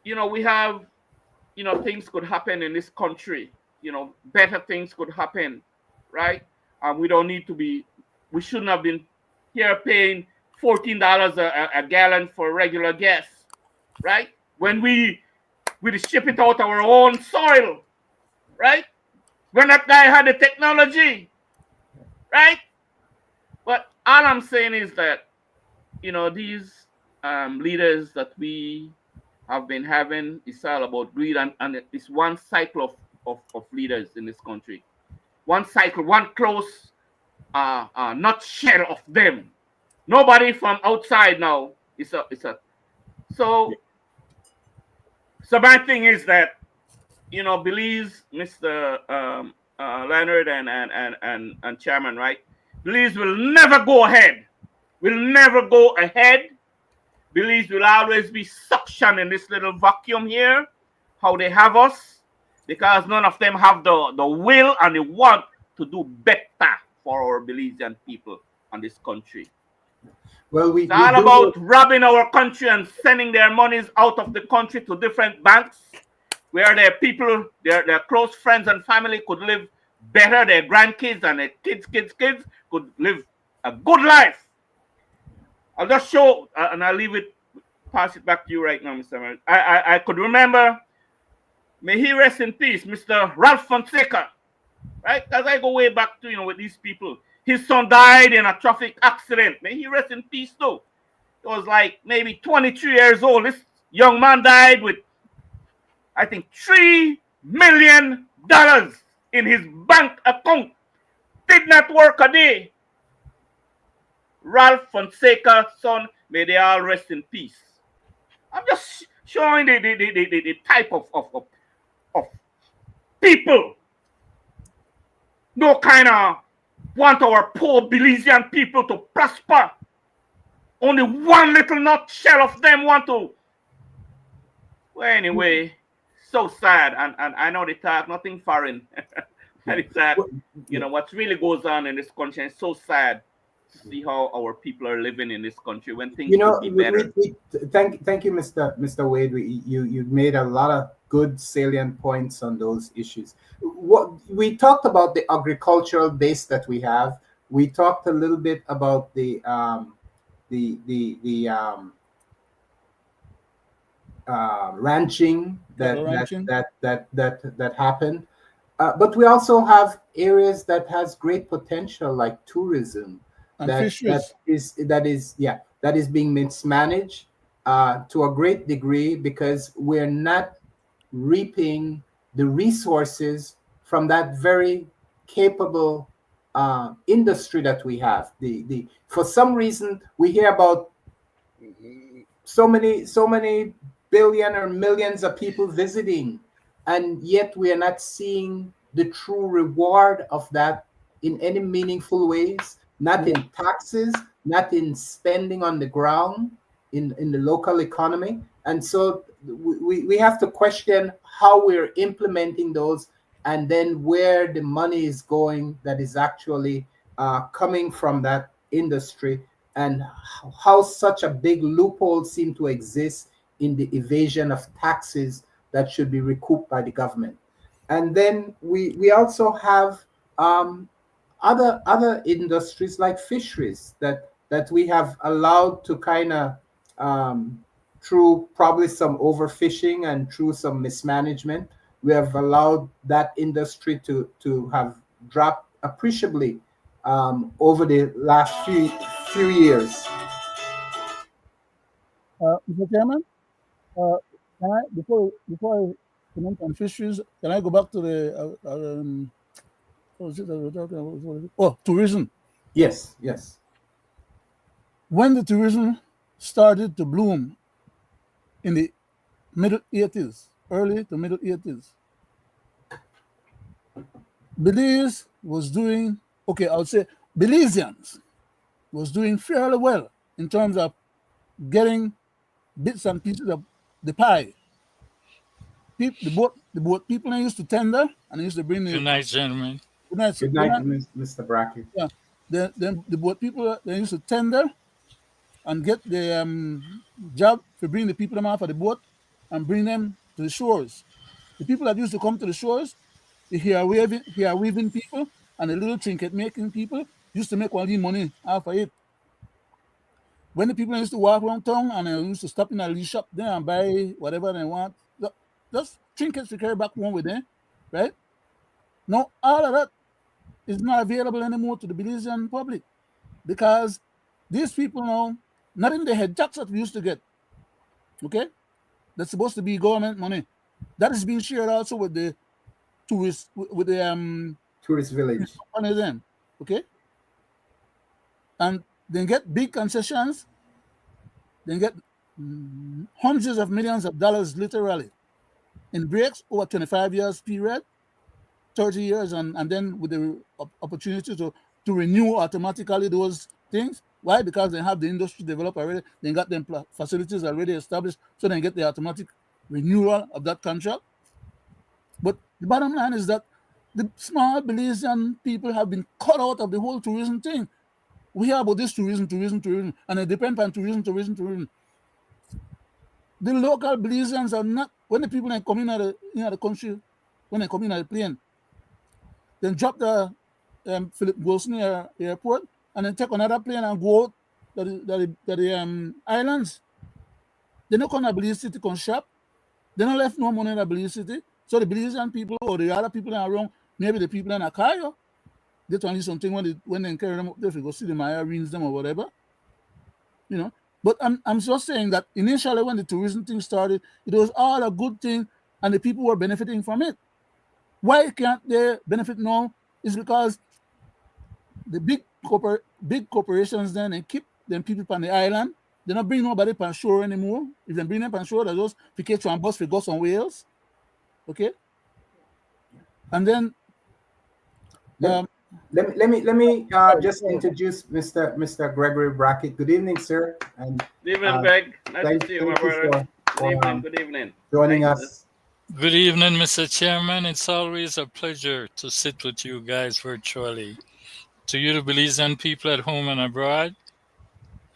we have, things could happen in this country. Better things could happen, right? We don't need to be, we shouldn't have been here paying $14 a gallon for regular gas, right? When we ship it out our own soil, right? When that guy had the technology, right? But all I'm saying is that, these leaders that we have been having, it's all about greed, and it's one cycle of leaders in this country. One cycle, one close nutshell of them. Nobody from outside now. So my thing is that, Belize, Mr. Leonard and Chairman, right? Belize will never go ahead. Will never go ahead Belize will always be suction in this little vacuum here, how they have us, because none of them have the will and the want to do better for our Belizean people and this country. Well, it's all about robbing our country and sending their monies out of the country to different banks where their people, their close friends and family could live better, their grandkids and their kids could live a good life. I'll just show, and I'll leave it, pass it back to you right now, Mr. Merritt. I could remember, may he rest in peace, Mr. Ralph Fonseca, right? Because I go way back to, with these people. His son died in a traffic accident. May he rest in peace, too. He was like maybe 23 years old. This young man died with, I think, $3 million in his bank account. Did not work a day. Ralph Fonseca's son, may they all rest in peace. I'm just showing the type of people. No kind of want our poor Belizean people to prosper. Only one little nutshell of them want to. Well, anyway, so sad. And I know they talk nothing foreign. And it's sad. What really goes on in this country is so sad to see how our people are living in this country when things could be better. Thank you, Mr. Wade. You made a lot of good salient points on those issues. What we talked about the agricultural base that we have. We talked a little bit about the ranching that happened, but we also have areas that has great potential, like tourism, and that is being mismanaged to a great degree because we're not reaping the resources from that very capable industry that we have. For some reason we hear about so many billion or millions of people visiting, and yet we are not seeing the true reward of that in any meaningful ways, not in taxes, not in spending on the ground in the local economy. And so we have to question how we're implementing those, and then where the money is going that is actually coming from that industry, and how such a big loophole seems to exist in the evasion of taxes that should be recouped by the government. And then we also have other industries like fisheries that we have allowed to kind of through probably some overfishing and through some mismanagement, we have allowed that industry to have dropped appreciably over the last few years. Mr. Chairman, can I, before I comment on fisheries, can I go back to the what was it that we were talking about? Oh, tourism. Yes. When the tourism started to bloom in the middle 80s, early to middle 80s, Belize was doing, okay, I would say Belizeans was doing fairly well in terms of getting bits and pieces of the pie. The boat people they used to tender, and they used to bring the... Good night, gentlemen. Good night, Mr. Brackett. Yeah. Then the boat people, they used to tender and get the job to bring the people them off of the boat and bring them to the shores. The people that used to come to the shores, the hair weaving people and the little trinket making people used to make all the money off of it. When the people used to walk around town and they used to stop in a little shop there and buy whatever they want, just trinkets to carry back home with them, right? Now, all of that is not available anymore to the Belizean public because these people now, not in the head tax that we used to get, okay? That's supposed to be government money. That is being shared also with the tourists, with the tourist village. Then, okay? And they get big concessions, they get hundreds of millions of dollars literally in breaks over 25 years period, 30 years, and then with the opportunity to renew automatically those things, Why? Because they have the industry developed already. They got them facilities already established, so they get the automatic renewal of that contract. But the bottom line is that the small Belizean people have been cut out of the whole tourism thing. We hear about this tourism, and it depends on tourism. The local Belizeans are not, when the people that come in the country, when they come in at the plane, then drop the Philip Wilson airport, and then take another plane and go out to the islands. They don't come to Belize City, come shop. They don't left no money in the Belize City. So the Belizean people or the other people that are around, maybe the people in Akayo, they tell you something when they carry them up there, if you go see the Maya reads them or whatever. But I'm just saying that initially when the tourism thing started, it was all a good thing and the people were benefiting from it. Why can't they benefit now? Is because the big corporations then they keep them people on the island. They don't bring nobody on shore anymore. If they bring them on shore, they just pick to and bus for go somewhere else. Okay. And then let me just introduce Mr. Gregory Brackett. Good evening, sir. And good evening, Greg. Nice to see you, my brother. Good evening. Joining us. Good evening, Mr. Chairman. It's always a pleasure to sit with you guys virtually. To you, the Belizean people at home and abroad,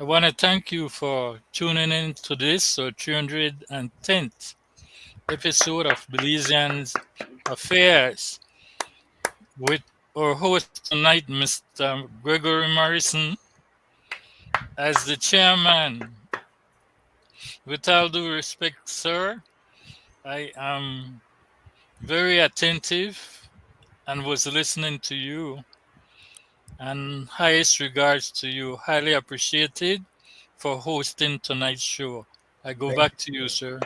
I want to thank you for tuning in to this 310th episode of Belizean Affairs with our host tonight, Mr. Gregory Morrison, as the chairman. With all due respect, sir, I am very attentive and was listening to you. And highest regards to you. Highly appreciated for hosting tonight's show. I go back to you, sir.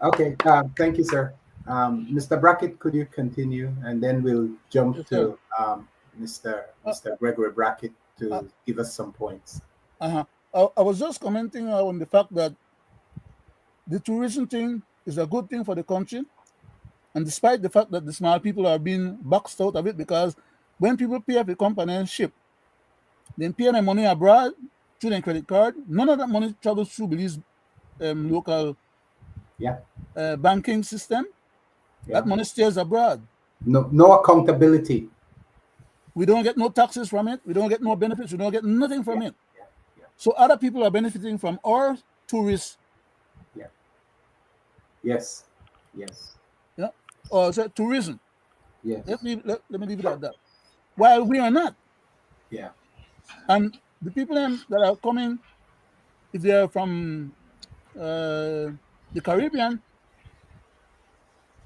Okay. Thank you, sir. Mr. Brackett, could you continue? And then we'll jump to Mr. Gregory Brackett to give us some points. I was just commenting on the fact that the tourism thing is a good thing for the country. And despite the fact that the small people are being boxed out of it, because when people pay off the company and ship, they pay their money abroad through their credit card. None of that money travels through Belize local banking system. That money stays abroad. No accountability. We don't get no taxes from it. We don't get no benefits. We don't get nothing from it. So other people are benefiting from our tourists. Yes. Or tourism. Yes. Let me leave it at that. While we are not. Yeah. And the people that are coming, if they are from the Caribbean,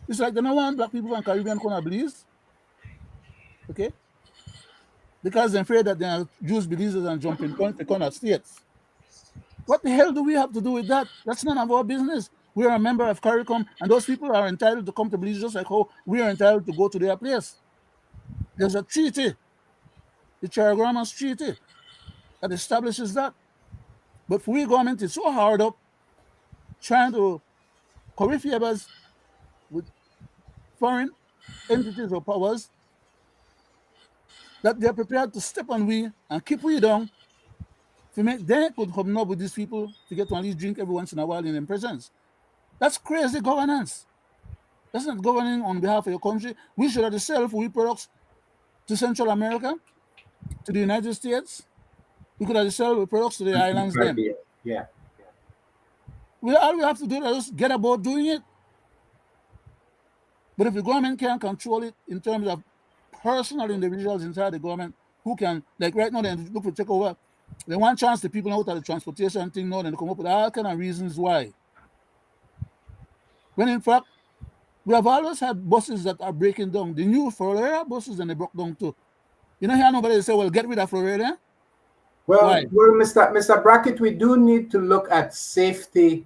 it's like they don't want black people from Caribbean come to Belize. Okay? Because they're afraid that they are Jews, Belizeans, and jumping points to come to states. What the hell do we have to do with that? That's none of our business. We are a member of CARICOM, and those people are entitled to come to Belize just like how we are entitled to go to their place. There's a treaty, the Charagrammas Treaty, that establishes that. But for we government is so hard up trying to curry favors with foreign entities or powers that they're prepared to step on we and keep we down to make they could hobnob with these people to get to at least drink every once in a while in their presence. That's crazy governance. That's not governing on behalf of your country. We should have sell food products to Central America, to the United States. We could have sell products to the islands then. Yeah. All we have to do is just get about doing it. But if the government can't control it in terms of personal individuals inside the government who can, like right now, they look for take over. They want chance the people out of the transportation thing now, then they come up with all kind of reasons why. When in fact, we have always had buses that are breaking down. The new Florida buses, and they broke down too. You know, here nobody say, well, get rid of Florida. Well, Mr. Brackett, we do need to look at safety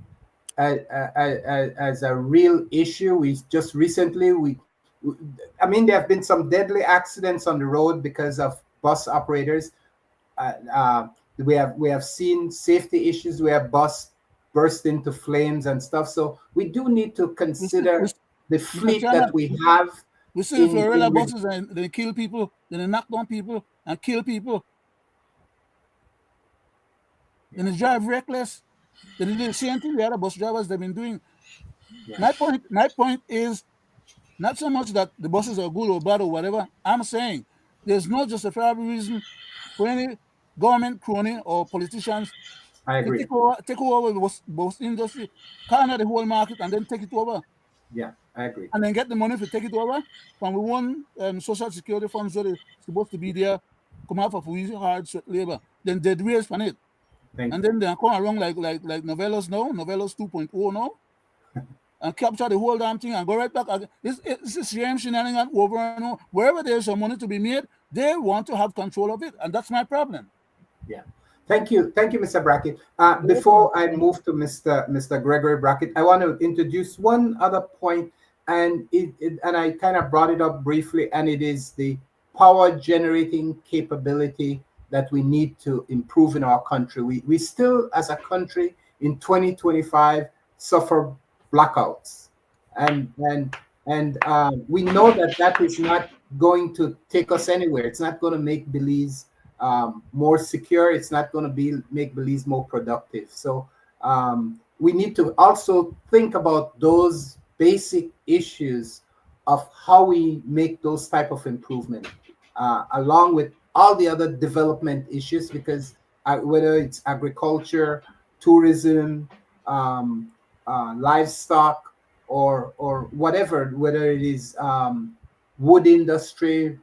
as a real issue. We just recently, there have been some deadly accidents on the road because of bus operators. We have seen safety issues where bus burst into flames and stuff. So we do need to consider the fleet that we have. We see Florida buses and they kill people, then they knock down people and kill people. Then they drive reckless. Then they do the same thing the other bus drivers they've been doing. Yeah. My point is not so much that the buses are good or bad or whatever. I'm saying there's no justifiable reason for any government crony or politicians I to agree. take over the bus industry, corner the whole market, and then take it over, Yeah, I agree. and then get the money to take it over from the one social security funds that is supposed to be there, come out of we hard labor, then they waste on it, Thank and you. then they come along like novellas now, novellas 2.0 now, and capture the whole damn thing and go right back again. It's the same shenanigan over and over. Wherever there's some money to be made, they want to have control of it, and that's my problem. Yeah. Thank you, Mr. Brackett. Welcome. Before I move to Mr. Gregory Brackett, I want to introduce one other point, and and I kind of brought it up briefly, and it is the power generating capability that we need to improve in our country. We still, as a country, in 2025, suffer blackouts, and we know that that is not going to take us anywhere. It's not going to make Belize more secure. It's not going to be make Belize more productive. So we need to also think about those basic issues of how we make those type of improvement, along with all the other development issues, because whether it's agriculture, tourism, um, livestock, or whatever, whether it is wood industry,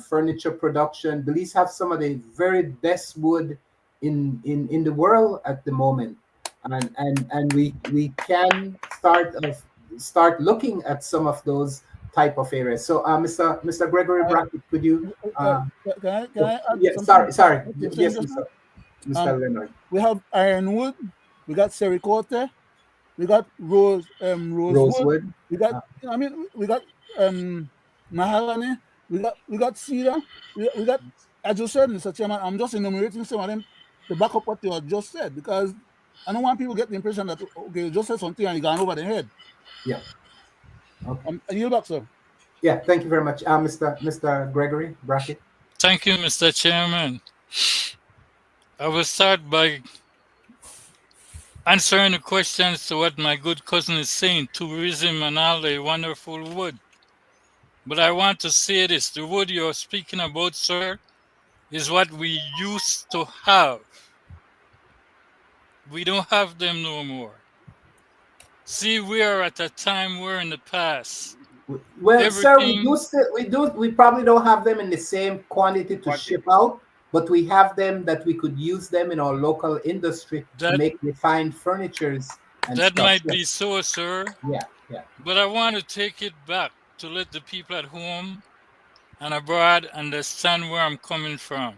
furniture production. Belize have some of the very best wood in the world at the moment, and we can start looking at some of those type of areas. So, Mr. Gregory Uh, Brackett, could you? uh, can I add Yeah, something? sorry. What you're saying Yes, just now? Mr. Um, Leonard. we have ironwood, we got sericote, we got rosewood, Rosewood. we got Uh, we got um mahogany, we got cedar, we got, as you said, Mr. Chairman. I'm just enumerating some of them to back up what you had just said, because I don't want people to get the impression that okay, you just said something and you gone over their head. yeah. Okay. I yield back, sir. Yeah. Thank you very much, Mr. Gregory Brackett. Thank you, Mr. Chairman. I will start by answering the questions to what my good cousin is saying, tourism and all the wonderful wood. But I want to say this, the wood you're speaking about, sir, is what we used to have. We don't have them no more. See, we are at a time where in the past, Well, sir, everything we probably don't have them in the same quantity to Quantity. ship out, but we have them that we could use them in our local industry to that make refined furnitures and that stuff. might be so, sir. Yeah, yeah, But I want to take it back to let the people at home and abroad understand where I'm coming from.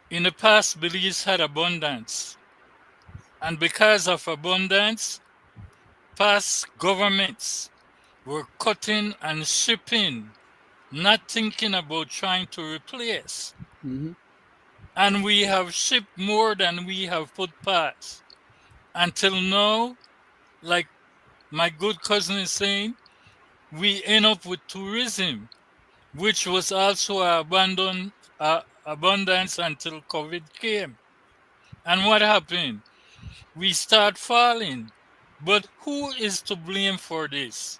In the past, Belize had abundance. And because of abundance, past governments were cutting and shipping, not thinking about trying to replace. Mm-hmm. And we have shipped more than we have put past. Until now, like my good cousin is saying, we end up with tourism, which was also abundance until COVID came. And what happened? We start falling. But who is to blame for this?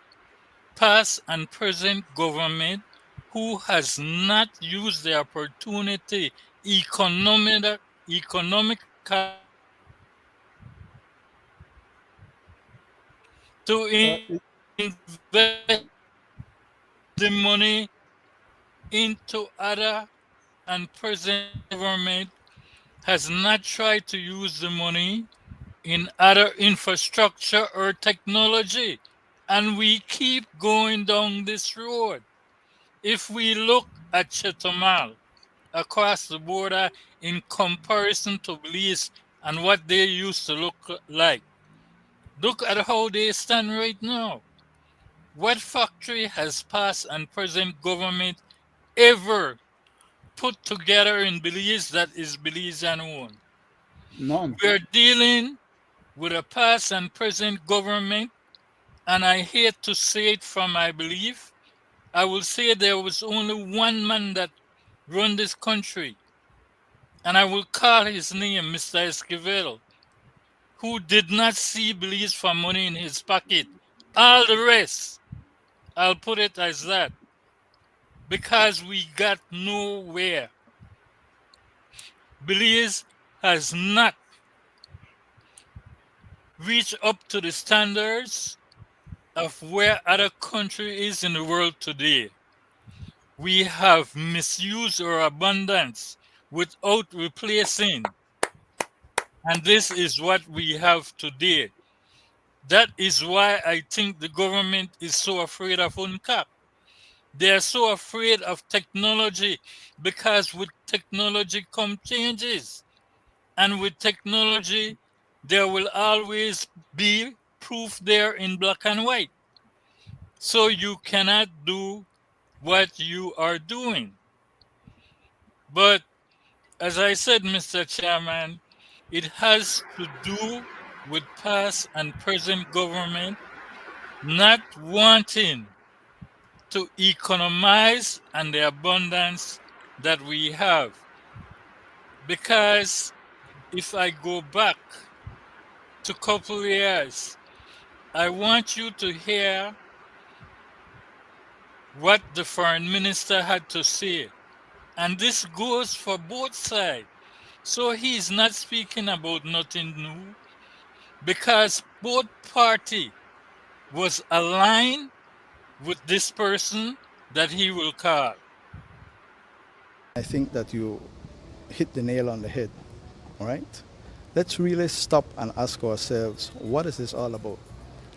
Past and present government who has not used the opportunity economically to invest the money into other, and present government has not tried to use the money in other infrastructure or technology. And we keep going down this road. If we look at Chetumal across the border in comparison to Belize and what they used to look like, look at how they stand right now. What factory has past and present government ever put together in Belize that is Belizean owned? None. We're dealing with a past and present government, and I hate to say it from my belief. I will say there was only one man that run this country, and I will call his name Mr. Esquivel, who did not see Belize for money in his pocket. All the rest, I'll put it as that, because we got nowhere. Belize has not reached up to the standards of where other country is in the world today. We have misused our abundance without replacing. And this is what we have today. That is why I think the government is so afraid of UNCAP. They are so afraid of technology because with technology come changes. And with technology, there will always be proof there in black and white. So you cannot do what you are doing. But as I said, Mr. Chairman, it has to do with past and present government not wanting to economize on the abundance that we have. Because if I go back to a couple years, I want you to hear what the foreign minister had to say. And this goes for both sides. So he's not speaking about nothing new because both party was aligned with this person that he will call. I think that you hit the nail on the head, all right? Let's really stop and ask ourselves, what is this all about?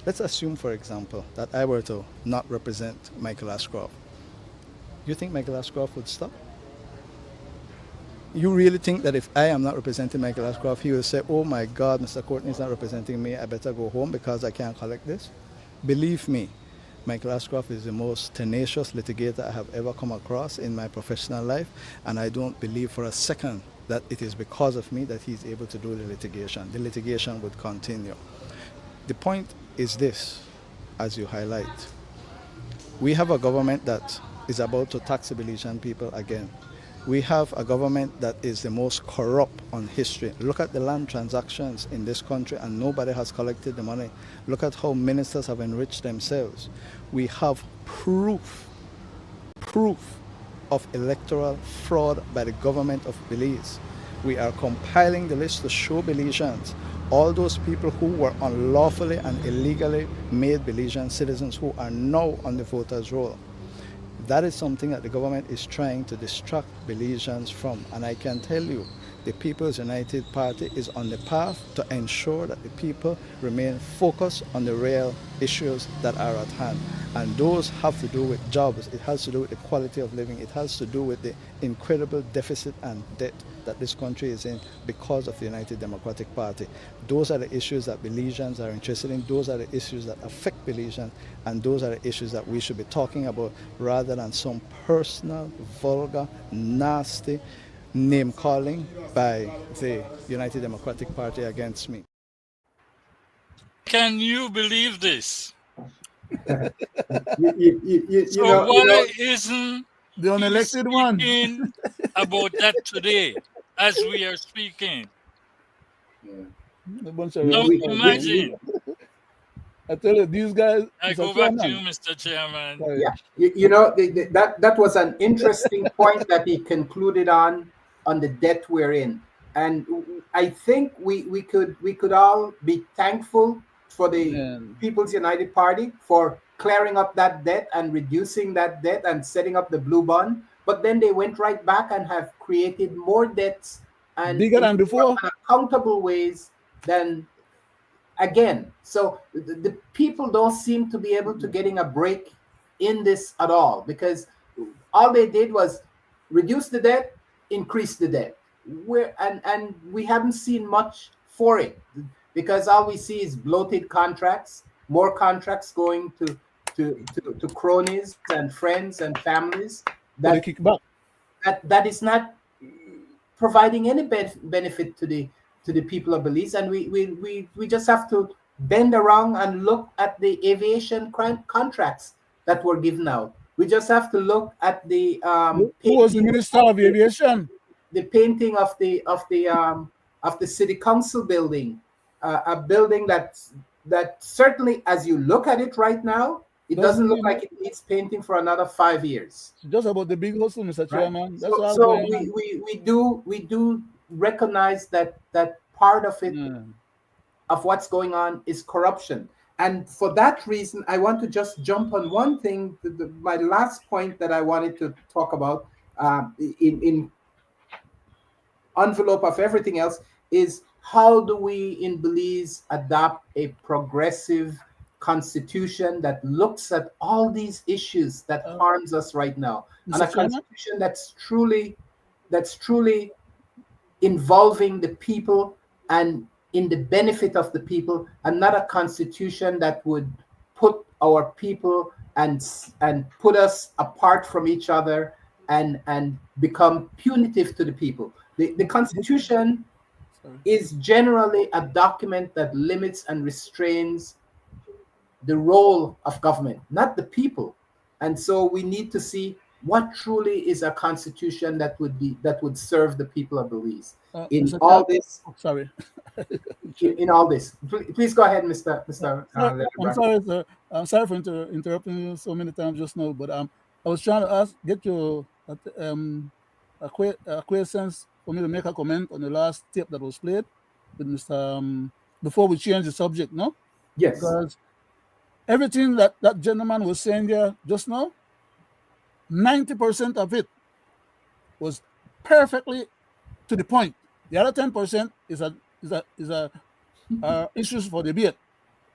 Let's assume, for example, that I were to not represent Michael Ashcroft. You think Michael Ashcroft would stop? You really think that if I am not representing Michael Ashcroft, he will say, oh my God, Mr. Courtney is not representing me, I better go home because I can't collect this? Believe me, Michael Ashcroft is the most tenacious litigator I have ever come across in my professional life, and I don't believe for a second that it is because of me that he's able to do the litigation. The litigation would continue. The point is this, as you highlight. We have a government that is about to tax the Belizean people again. We have a government that is the most corrupt on history. Look at the land transactions in this country and nobody has collected the money. Look at how ministers have enriched themselves. We have proof of electoral fraud by the government of Belize. We are compiling the list to show Belizeans, all those people who were unlawfully and illegally made Belizean citizens who are now on the voters' roll. That is something that the government is trying to distract Belizeans from. And I can tell you, the People's United Party is on the path to ensure that the people remain focused on the real issues that are at hand. And those have to do with jobs, it has to do with the quality of living, it has to do with the incredible deficit and debt that this country is in because of the United Democratic Party. Those are the issues that Belizeans are interested in, those are the issues that affect Belizeans, and those are the issues that we should be talking about rather than some personal, vulgar, nasty name-calling by the United Democratic Party against me. Can you believe this? You So know, why isn't The unelected he one. speaking about that today as we are speaking? A bunch of Now rascals. imagine. I tell you, these guys. I Mr. go back to you, Chairman, Mr. Chairman. sorry. yeah, that was an interesting point that he concluded on the debt we're in, and I think we could all be thankful for the And People's United Party for clearing up that debt and reducing that debt and setting up the blue bond. But then they went right back and have created more debts and bigger in than before. unaccountable ways than again. So the people don't seem to be able to getting a break in this at all because all they did was reduce the debt, increase the debt. And we haven't seen much for it because all we see is bloated contracts, more contracts going to cronies and friends and families For the kickback. that is not providing any benefit to the people of Belize, and we just have to bend around and look at the aviation contracts that were given out. We just have to look at the Who was the Minister of Aviation? the painting of the city council building, a building that certainly, as you look at it right now, it doesn't look like it needs painting for another 5 years. It's just about the big hustle, Mr. Right? Chairman. That's all So going on. we do recognize that part of it, of what's going on, is corruption. And for that reason, I want to just jump on one thing. My last point that I wanted to talk about, in envelope of everything else, is how do we in Belize adopt a progressive constitution that looks at all these issues that harms us right now, and a Mr. Chairman? constitution that's truly involving the people and in the benefit of the people, and not a constitution that would put our people and put us apart from each other and become punitive to the people. The constitution is generally a document that limits and restrains the role of government, not the people. And so we need to see what truly is a constitution that would serve the people of Belize. In all this, sorry. in all this, please go ahead, Mr. I'm sorry, sir. I'm sorry for interrupting you so many times just now, but I was trying to get your acquiescence for me to make a comment on the last tape that was played with Mr. Before we change the subject, no? Yes. Because everything that gentleman was saying there just now, 90% of it was perfectly to the point. The other 10% is a issues for debate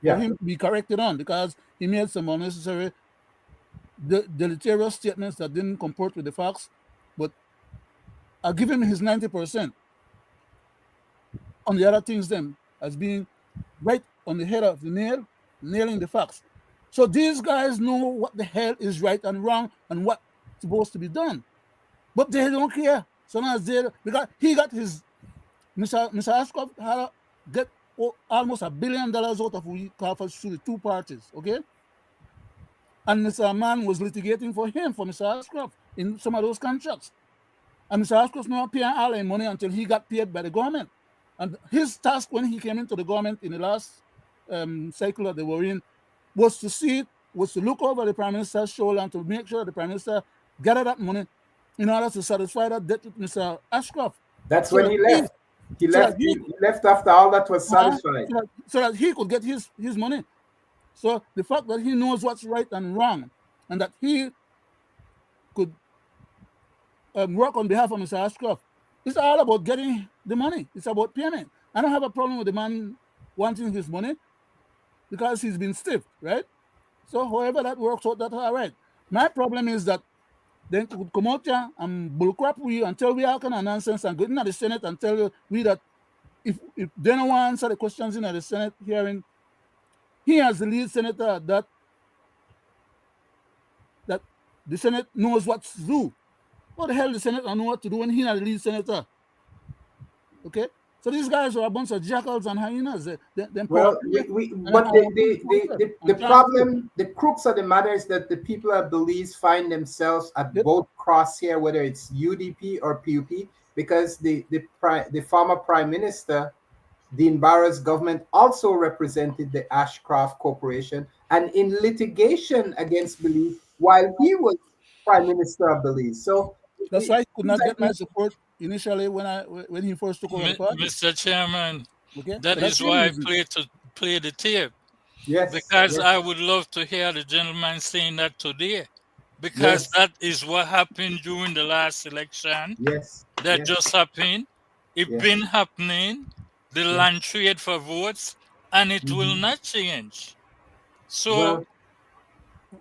for him to be corrected on, because he made some unnecessary deleterious statements that didn't comport with the facts. But I give him his 90% on the other things then as being right on the head of the nail, nailing the facts. So these guys know what the hell is right and wrong and what's supposed to be done, but they don't care. So long as because he got his Mr. Ashcroft had get almost $1 billion out of we call for through the two parties, okay? And Mr. Mann was litigating for him, for Mr. Ashcroft, in some of those contracts. And Mr. Ashcroft not paying all the money until he got paid by the government. And his task when he came into the government in the last cycle that they were in was to look over the Prime Minister's shoulder and to make sure the Prime Minister gathered that money in order to satisfy that debt with Mr. Ashcroft. That's when he left. He left after all that was satisfied. So that he could get his money. So the fact that he knows what's right and wrong, and that he could work on behalf of Mr. Ashcroft, it's all about getting the money. It's about payment. I don't have a problem with the man wanting his money because he's been stiffed, right? So however that works out, that's all right. My problem is that they could come out here and bullcrap we and tell we all kind of nonsense and go into the Senate and tell we that if they don't want to answer the questions in the Senate hearing, he as the lead senator that the Senate knows what to do. What the hell the Senate don't know what to do when he is the lead senator? Okay? So these guys are a bunch of jackals and hyenas. Well, the problem, the crux of the matter is that the people of Belize find themselves at both crosshair, whether it's UDP or PUP, because the former Prime Minister, Dean Barra's government, also represented the Ashcroft Corporation and in litigation against Belize while he was Prime Minister of Belize. So that's why he could not get my support initially when he first took over the party. Mr. Chairman, okay? That is why I play the tape. Yes. Because I would love to hear the gentleman saying that today. Because that is what happened during the last election. Yes. That just happened. It's been happening. The land trade for votes, and it will not change. So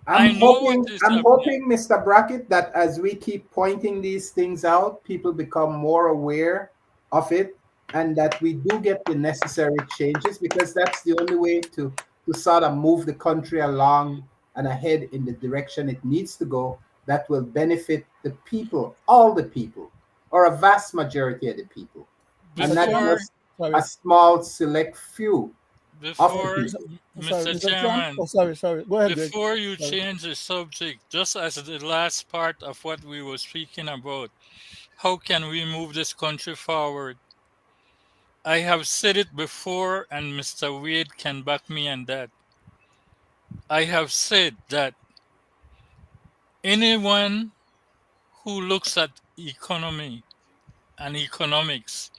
I'm hoping, Mr. Brackett, that as we keep pointing these things out, people become more aware of it, and that we do get the necessary changes, because that's the only way to sort of move the country along and ahead in the direction it needs to go, that will benefit the people, all the people, or a vast majority of the people, and not just a small select few. Mr. Chairman, sorry. Go ahead, before Greg. you change the subject, just as the last part of what we were speaking about, how can we move this country forward? I have said it before, and Mr. Wade can back me on that. I have said that anyone who looks at economy and economics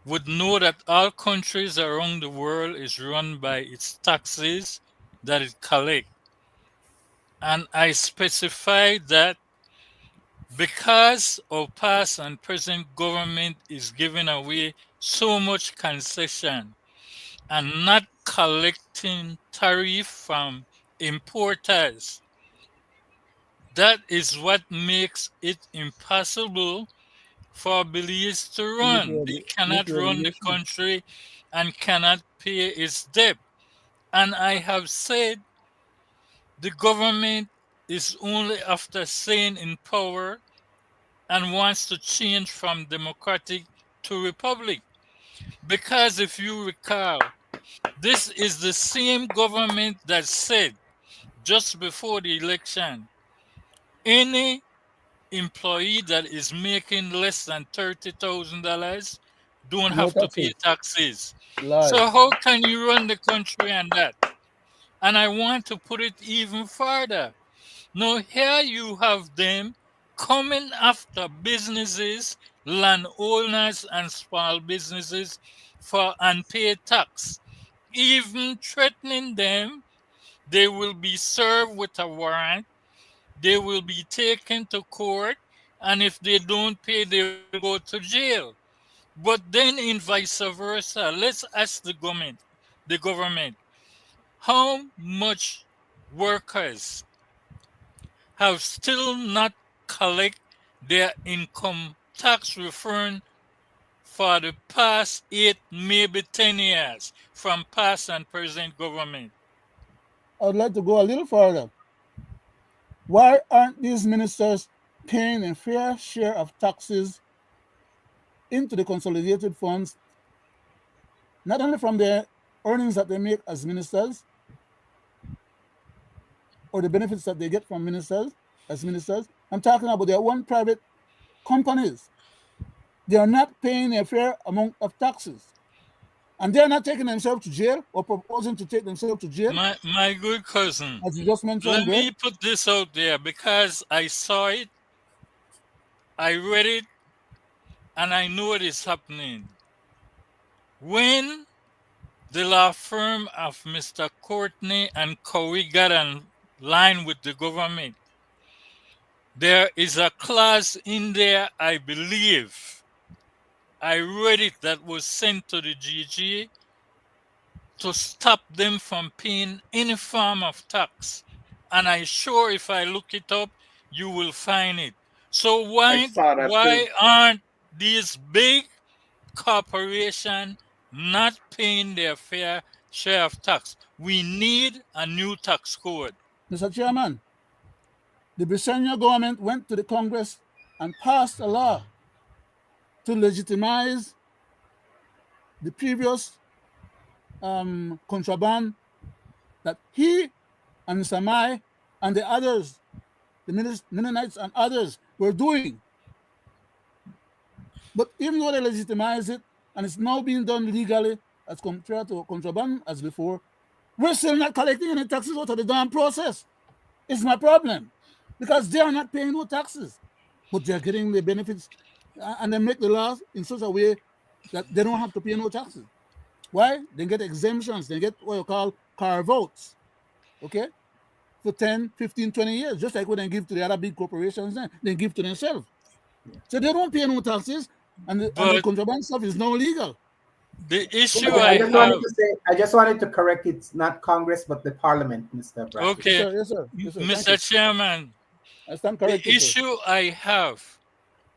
would know that all countries around the world is run by its taxes that it collects. And I specify that because our past and present government is giving away so much concession and not collecting tariff from importers, that is what makes it impossible for Belize to run. They cannot run the Neutralization. country and cannot pay its debt. And I have said the government is only after staying in power and wants to change from democratic to republic. Because if you recall, this is the same government that said just before the election, any employee that is making less than $30,000 don't No have to pay taxes. taxes. Lie. So how can you run the country on that? And I want to put it even further. Now here you have them coming after businesses, landowners and small businesses for unpaid tax, even threatening them they will be served with a warrant, they will be taken to court, and if they don't pay, they will go to jail. But then in vice versa, let's ask the government, how much workers have still not collect their income tax return for the past 8, maybe 10 years from past and present government. I would like to go a little further. Why aren't these ministers paying a fair share of taxes into the consolidated funds, not only from the earnings that they make as ministers or the benefits that they get from ministers as ministers? I'm talking about their own private companies. They are not paying a fair amount of taxes. And they are not taking themselves to jail or proposing to take themselves to jail, My good cousin, as you just mentioned, let Greg. me put this out there because I saw it, I read it, and I know it is happening. When the law firm of Mr. Courtney and Cowie got in line with the government, there is a clause in there, I believe. I read it that was sent to the GG to stop them from paying any form of tax. And I'm sure if I look it up, you will find it. So I saw that too. why aren't these big corporations not paying their fair share of tax? We need a new tax code. Mr. Chairman, the Belizean government went to the Congress and passed a law to legitimize the previous contraband that he and Samai and the others, the Mennonites and others, were doing. But even though they legitimize it and it's now being done legally as compared to contraband as before, we're still not collecting any taxes out of the damn process. It's my problem because they are not paying no taxes, but they're getting the benefits and they make the laws in such a way that they don't have to pay no taxes. Why? They get exemptions. They get what you call carve-outs, okay, for 10, 15, 20 years, just like what they give to the other big corporations, they give to themselves. So they don't pay no taxes, and the But contraband stuff is now legal. the issue Okay, I I just wanted have, to say, I just wanted to correct, it's not Congress, but the Parliament, Mr. Brackett. okay, Yes, sir. Yes, sir. Yes, sir. Thank Mr. you. Chairman, I stand the corrected, sir. issue I have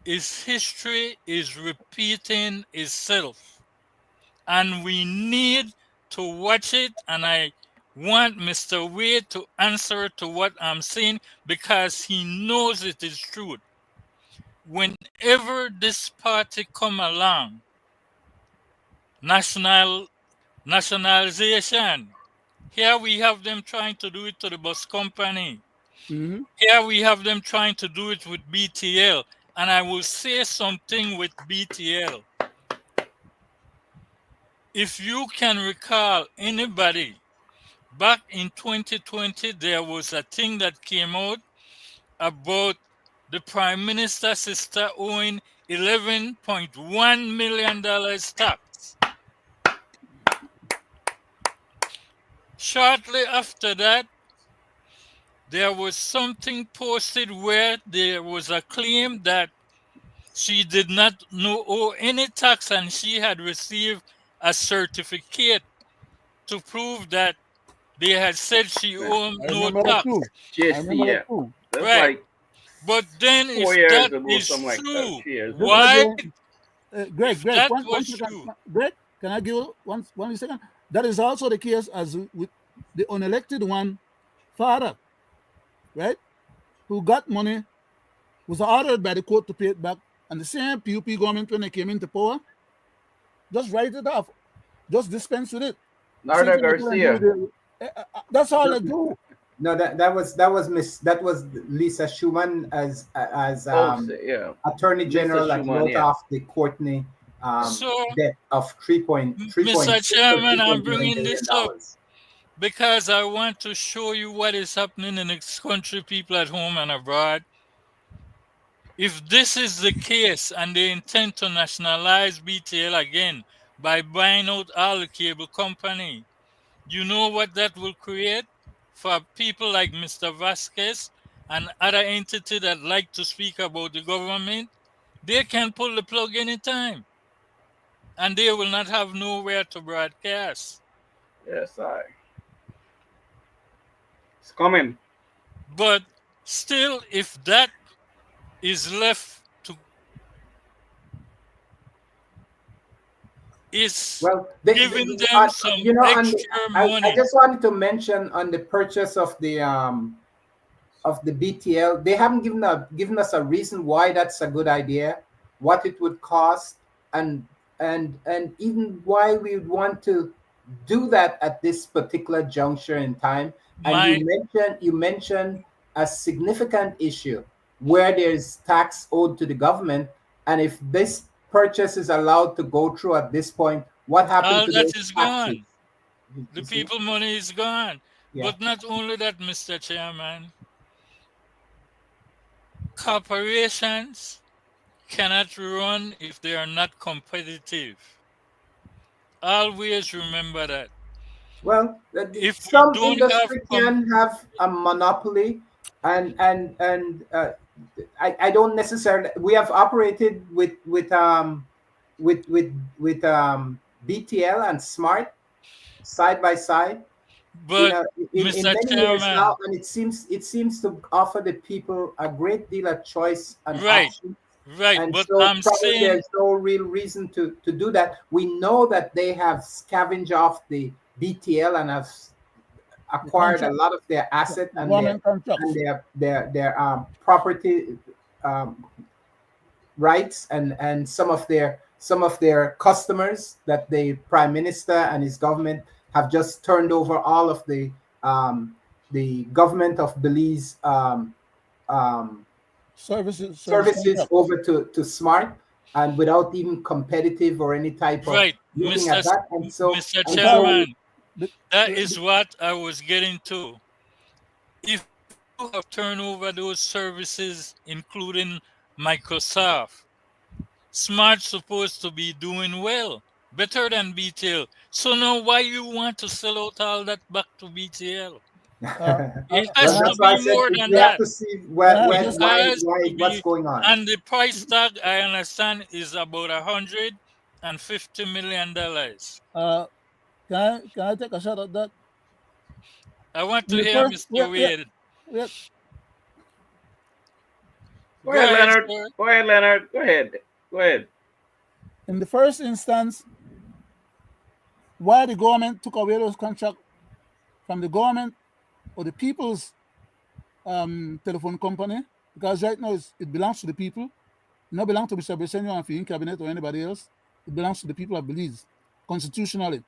is history is repeating itself. And we need to watch it. And I want Mr. Wade to answer to what I'm saying because he knows it is true. Whenever this party come along, nationalization, here we have them trying to do it to the bus company. Mm-hmm. Here we have them trying to do it with BTL. and I will say something with BTL. If you can recall anybody, back in 2020, there was a thing that came out about the Prime Minister's sister owing $11.1 million tax. Shortly after that, there was something posted where there was a claim that she did not owe any tax and she had received a certificate to prove that they had said she owed I no remember that tax. too. I remember that JC, too. that's Right. like But then 4 if years that ago, is something like that. true, 3 years Just ago. why, again, Greg, if that one was second. true, Greg, can I give you one second? That is also the case as with the unelected one, father, right? Who got money, was ordered by the court to pay it back, and the same PUP government when they came into power, just write it off, just dispense with it. The same Narda thing they go and do with Garcia. that's all No, they do. no, that was Lisa Schumann as Oh, yeah. Attorney Lisa General that Schumann, wrote yeah. off the Courtney so debt of 3.6 Mr. or Chairman, I'm 3.9 bringing million this up dollars. because I want to show you what is happening in this country, people at home and abroad. If this is the case and they intend to nationalize BTL again by buying out all the cable company, you know what that will create for people like Mr. Vasquez and other entities that like to speak about the government? They can pull the plug anytime and they will not have nowhere to broadcast. Yes, it's coming. But still, if that is left to is Well, giving them some and extra I money. just wanted to mention on the purchase of the BTL, they haven't given us a reason why that's a good idea, what it would cost, and even why we would want to do that at this particular juncture in time. And My you mentioned a significant issue where there's tax owed to the government, and if this purchase is allowed to go through at this point, what happened all to that those is taxes? gone. You The see? people money is gone. Yeah. But not only that, Mr. Chairman, corporations cannot run if they are not competitive. Always remember that. Well, If we some don't have industry can have a monopoly, and I don't necessarily. We have operated with BTL and Smart side by side but in Mr. many years now, Chairman, and it seems to offer the people a great deal of choice and right, options. right. And But so I'm probably saying, there's no real reason to do that. We know that they have scavenged off the BTL and have The acquired a contract, lot of their asset the and government and contracts. their property um, rights, and some of their customers that the prime minister and his government have just turned over all of the government of Belize um, Service services contracts. over to Smart, and without even competitive or any type of right, looking at that. And so Mr. and Because so Chairman, the, that the, is what I was getting to. If you have turned over those services, including Microsoft, Smart's supposed to be doing well, better than BTL. So now why you want to sell out all that back to BTL? It can well, has I to that's why I be said more than we have that. to see can I It just has to what's be, going on. and the price tag I understand is about $150 million. uh can I take a shot at that? I want In to the hear first, Mr. Wade. wait, Go Go ahead, ahead, Leonard. sir. Go ahead, Leonard. Go ahead. Go ahead. in the first instance, why the government took away those contracts from the government or the people's telephone company, because right now it belongs to the people. It not belong to Mr. Bresenio and Fiin Cabinet or anybody else. It belongs to the people of Belize constitutionally.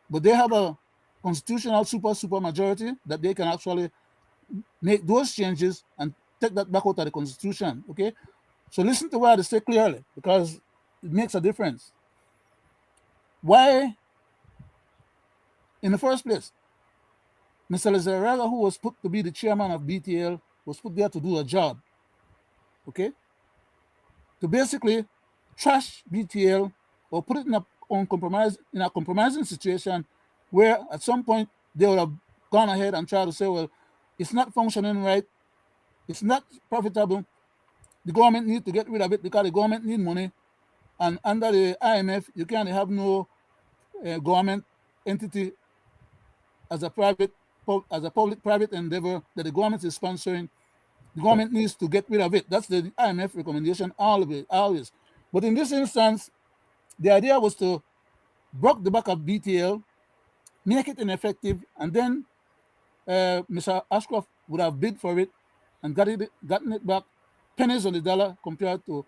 But they have a constitutional super majority that they can actually make those changes and take that back out of the constitution. Okay, So listen to what I say clearly, because it makes a difference. Why, in the first place, Mr. Lizaraga, who was put to be the chairman of BTL, was put there to do a job, okay? To basically trash BTL or put it in a compromising situation where at some point they would have gone ahead and tried to say, well, it's not functioning right, it's not profitable, the government needs to get rid of it because the government need money, and under the IMF you can't have no government entity as a public-private endeavor that the government is sponsoring. The government needs to get rid of it. That's the IMF recommendation always. But in this instance, the idea was to block the back of BTL, make it ineffective, and then Mr. Ashcroft would have bid for it and gotten it back pennies on the dollar compared to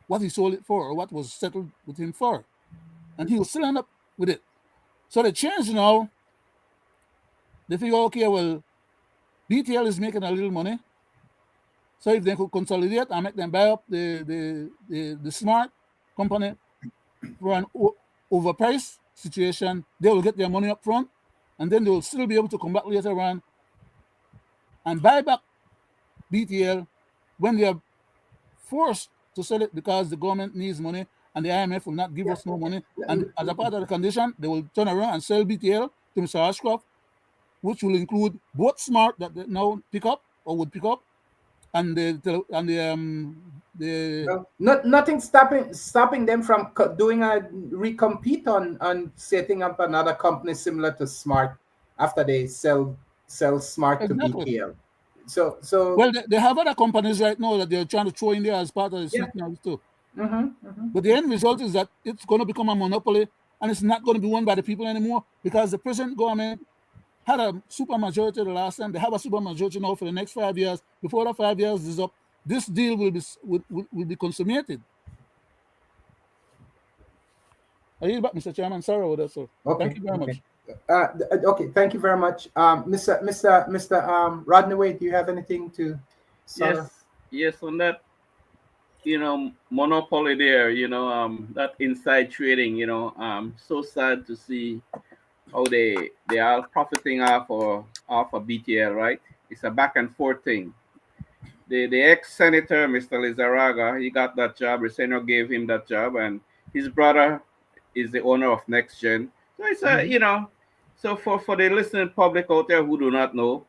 what he sold it for or what was settled with him for. And he will still end up with it. So the change now, they figure, okay, well, BTL is making a little money. So if they could consolidate and make them buy up the smart company for an overpriced situation, they will get their money up front, and then they will still be able to come back later on and buy back BTL when they are forced to sell it because the government needs money and the IMF will not give us no money. And as a part of the condition, they will turn around and sell BTL to Mr. Ashcroft, which will include both smart that they now pick up or would pick up, and nothing stopping them from doing a recompete on setting up another company similar to Smart after they sell Smart exactly. to BTL. So well, they have other companies right now that they're trying to throw in there as part of the sweeteners too. But the end result is that it's going to become a monopoly, and it's not going to be won by the people anymore because the present government had a super majority the last time. They have a super majority now for the next 5 years. Before the 5 years is up, this deal will be consummated. I yield back, Mr. Chairman. Sorry about that, sir. Okay, thank you very much. Okay, thank you very much, Mr. Rodney Wade. Do you have anything to? Yes, on that, monopoly there, that inside trading, so sad to see how they are profiting off of BTL, right? It's a back and forth thing. The ex-senator, Mr. Lizaraga, he got that job. The senator gave him that job, and his brother is the owner of Next Gen. So it's so for the listening public out there who do not know,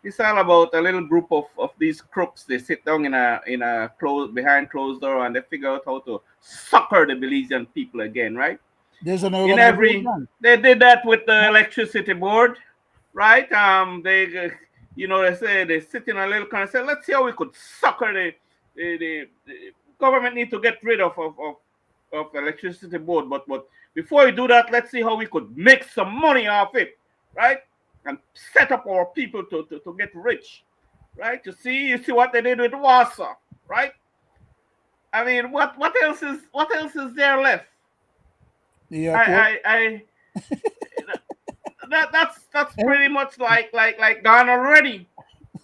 it's all about a little group of these crooks. They sit down in a behind closed door and they figure out how to sucker the Belizean people again, right? There's an they did that with the electricity board, right? They say they sit in a little corner and say, let's see how we could sucker the government need to get rid of electricity board, but before we do that, let's see how we could make some money off it, right? And set up our people to get rich, right? You see what they did with Warsaw, right? I mean, what else is there left? Yeah, that's pretty much like gone already,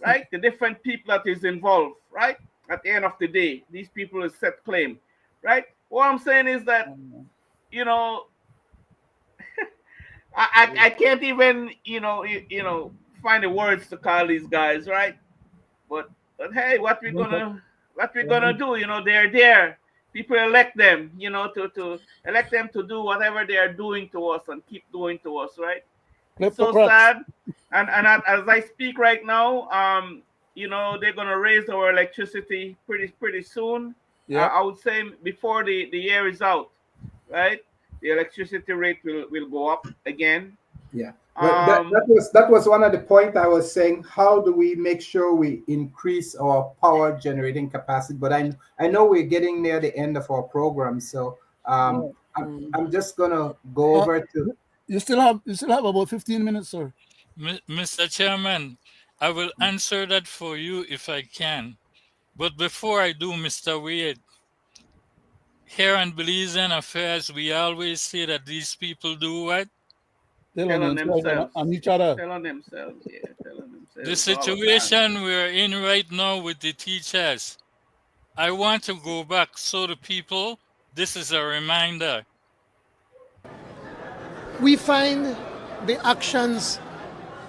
right? The different people that is involved, right? At the end of the day, these people is set claim, right? What I'm saying is that, I can't even, find the words to call these guys, right? But hey, what we gonna do? They're there. People elect them, to elect them to do whatever they are doing to us and keep doing to us, right? It's so sad. And as I speak right now, they're gonna raise our electricity pretty soon. Yeah. I would say before the year is out, right? The electricity rate will go up again. Yeah. Well, that was one of the points I was saying. How do we make sure we increase our power generating capacity? But I know we're getting near the end of our program, so I'm just gonna go over to. You still have about 15 minutes, sir. Mr. Chairman, I will answer that for you if I can. But before I do, Mr. Wade, here in Belizean affairs, we always say that these people do what? Tell on themselves. On each other. Tell on themselves. Yeah, tell on themselves. The situation we're in right now with the teachers, I want to go back so the people, this is a reminder. We find the actions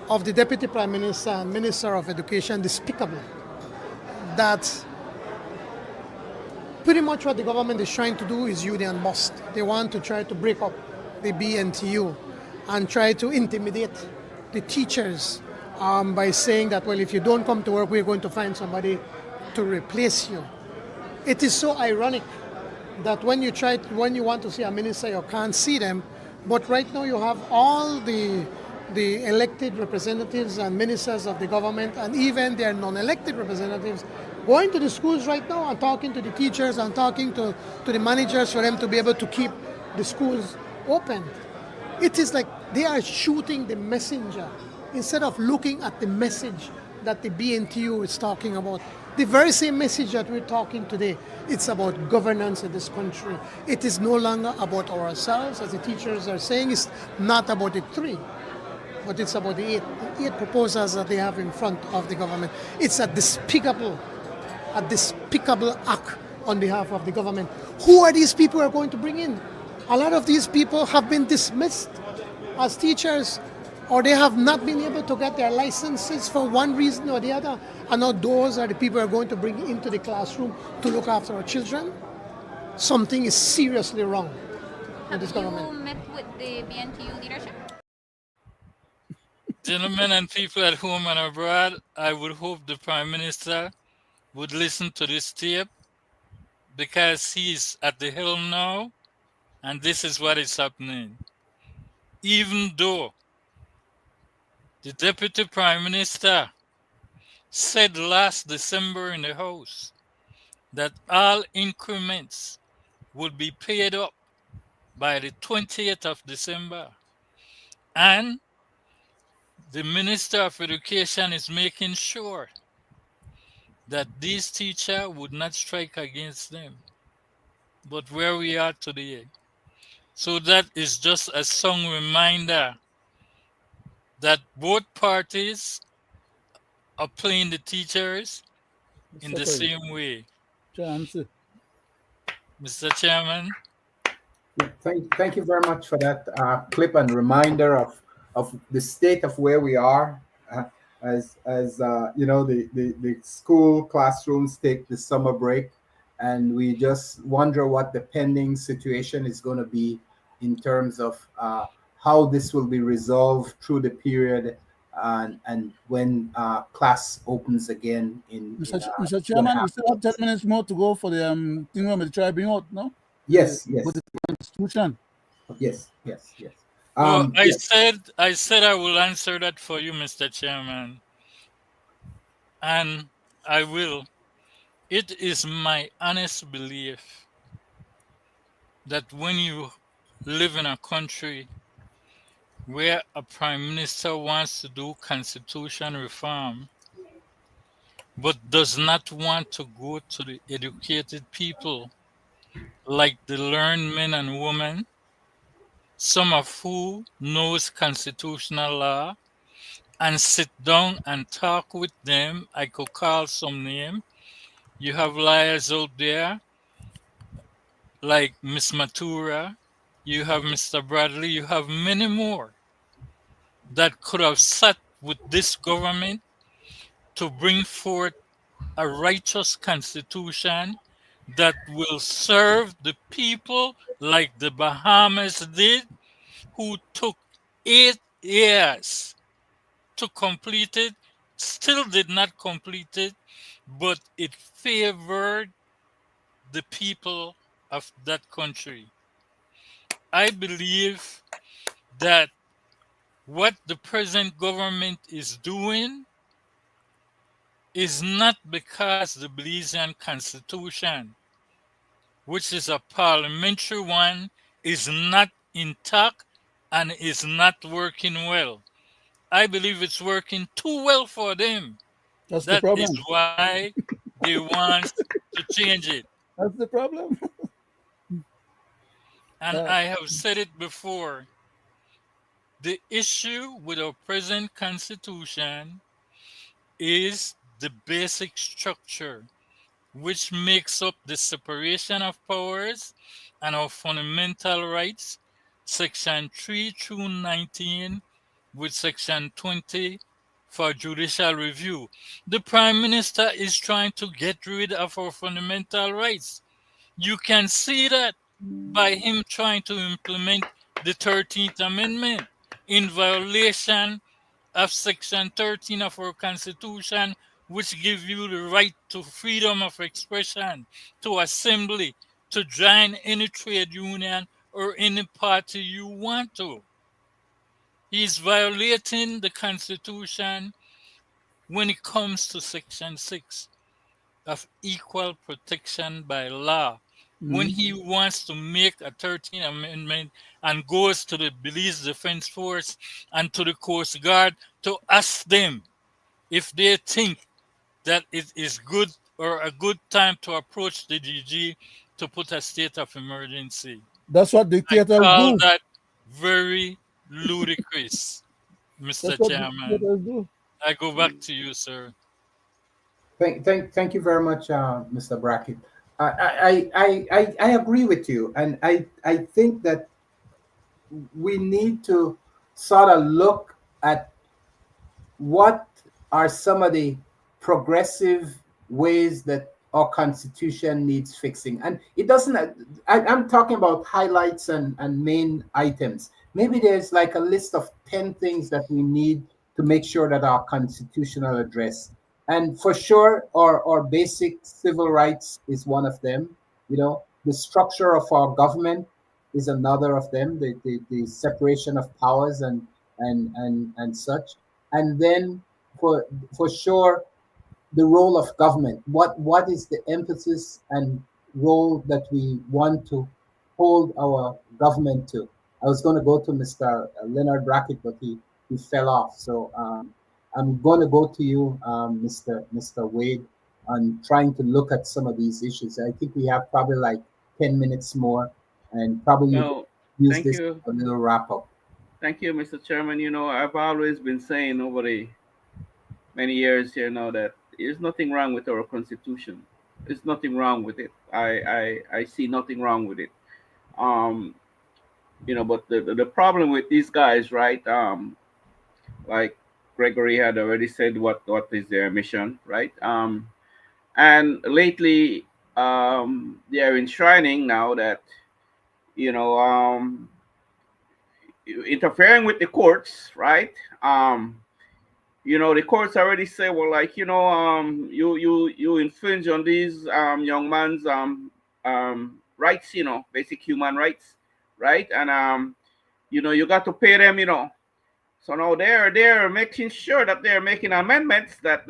of the Deputy Prime Minister and Minister of Education despicable. That pretty much what the government is trying to do is union bust. They want to try to break up the BNTU and try to intimidate the teachers by saying that, well, if you don't come to work, we're going to find somebody to replace you. It is so ironic that when you want to see a minister, you can't see them. But right now you have all the elected representatives and ministers of the government and even their non-elected representatives going to the schools right now and talking to the teachers and talking to the managers for them to be able to keep the schools open. It is like they are shooting the messenger instead of looking at the message that the BNTU is talking about. The very same message that we're talking today, it's about governance in this country. It is no longer about ourselves, as the teachers are saying. It's not about the three, but it's about the eight proposals that they have in front of the government. It's a despicable act on behalf of the government. Who are these people who are going to bring in? A lot of these people have been dismissed as teachers, or they have not been able to get their licenses for one reason or the other. And now those are the people who are going to bring into the classroom to look after our children. Something is seriously wrong with this government. Have you met with the BNTU leadership? Gentlemen and people at home and abroad, I would hope the Prime Minister would listen to this tape because he's at the helm now and this is what is happening. Even though the Deputy Prime Minister said last December in the House that all increments would be paid up by the 20th of December. And the Minister of Education is making sure that these teachers would not strike against them. But where we are today. So that is just a strong reminder that both parties are playing the teachers in the same way. Chance. Mr. Chairman. Yeah, thank you very much for that clip and reminder of the state of where we are. As you know, the school classrooms take the summer break, and we just wonder what the pending situation is going to be in terms of how this will be resolved through the period and when class opens again in Mr. Chairman, we still have 10 minutes more to go for the thing with the tribunal, no? Yes. With the Constitution. Yes. Well, yes. I said I will answer that for you, Mr. Chairman. And I will. It is my honest belief that when you live in a country where a prime minister wants to do constitution reform, but does not want to go to the educated people, like the learned men and women, some of who knows constitutional law, and sit down and talk with them. I could call some name. You have liars out there like Miss Matura, you have Mr. Bradley, you have many more that could have sat with this government to bring forth a righteous constitution that will serve the people like the Bahamas did, who took 8 years to complete it, still did not complete it, but it favored the people of that country. I believe that what the present government is doing is not because the Belizean Constitution, which is a parliamentary one, is not intact and is not working well. I believe it's working too well for them. That's That the problem. is why they want to change it. That's the problem. And I have said it before. The issue with our present constitution is the basic structure. which makes up the separation of powers and our fundamental rights, Section 3 through 19, with Section 20 for judicial review. The Prime Minister is trying to get rid of our fundamental rights. You can see that by him trying to implement the 13th Amendment in violation of Section 13 of our Constitution, which gives you the right to freedom of expression, to assembly, to join any trade union or any party you want to. He's violating the Constitution when it comes to Section 6 of equal protection by law. When he wants to make a 13th Amendment and goes to the Belize Defense Force and to the Coast Guard to ask them if they think that it is good or a good time to approach the DG to put a state of emergency. That's what I dictators call do. that very ludicrous, That's Mr. what Chairman. dictators do. I go back to you, sir. Thank you very much, Mr. Brackett. I agree with you, and I think that we need to sort of look at what are some of the progressive ways that our constitution needs fixing. And it doesn't, I'm talking about highlights and main items. Maybe there's like a list of 10 things that we need to make sure that our constitutional address. And for sure, our basic civil rights is one of them. You know, the structure of our government is another of them, the separation of powers and such. And then for sure, the role of government. What is the emphasis and role that we want to hold our government to? I was going to go to Mr. Leonard Brackett, but he fell off. So I'm going to go to you, Mr. Wade, on trying to look at some of these issues. I think we have probably like 10 minutes more, and probably you No, use thank this you. for a little wrap up. Thank you, Mr. Chairman. I've always been saying over the many years here now that there's nothing wrong with our constitution. There's nothing wrong with it. I see nothing wrong with it. Um, but the problem with these guys, right? Like Gregory had already said, what is their mission, right? And lately, they are enshrining now that you know um, interfering with the courts, right? The courts already say, well, like, you infringe on these young man's rights, basic human rights, right? And you got to pay them, So now they're making sure that they're making amendments that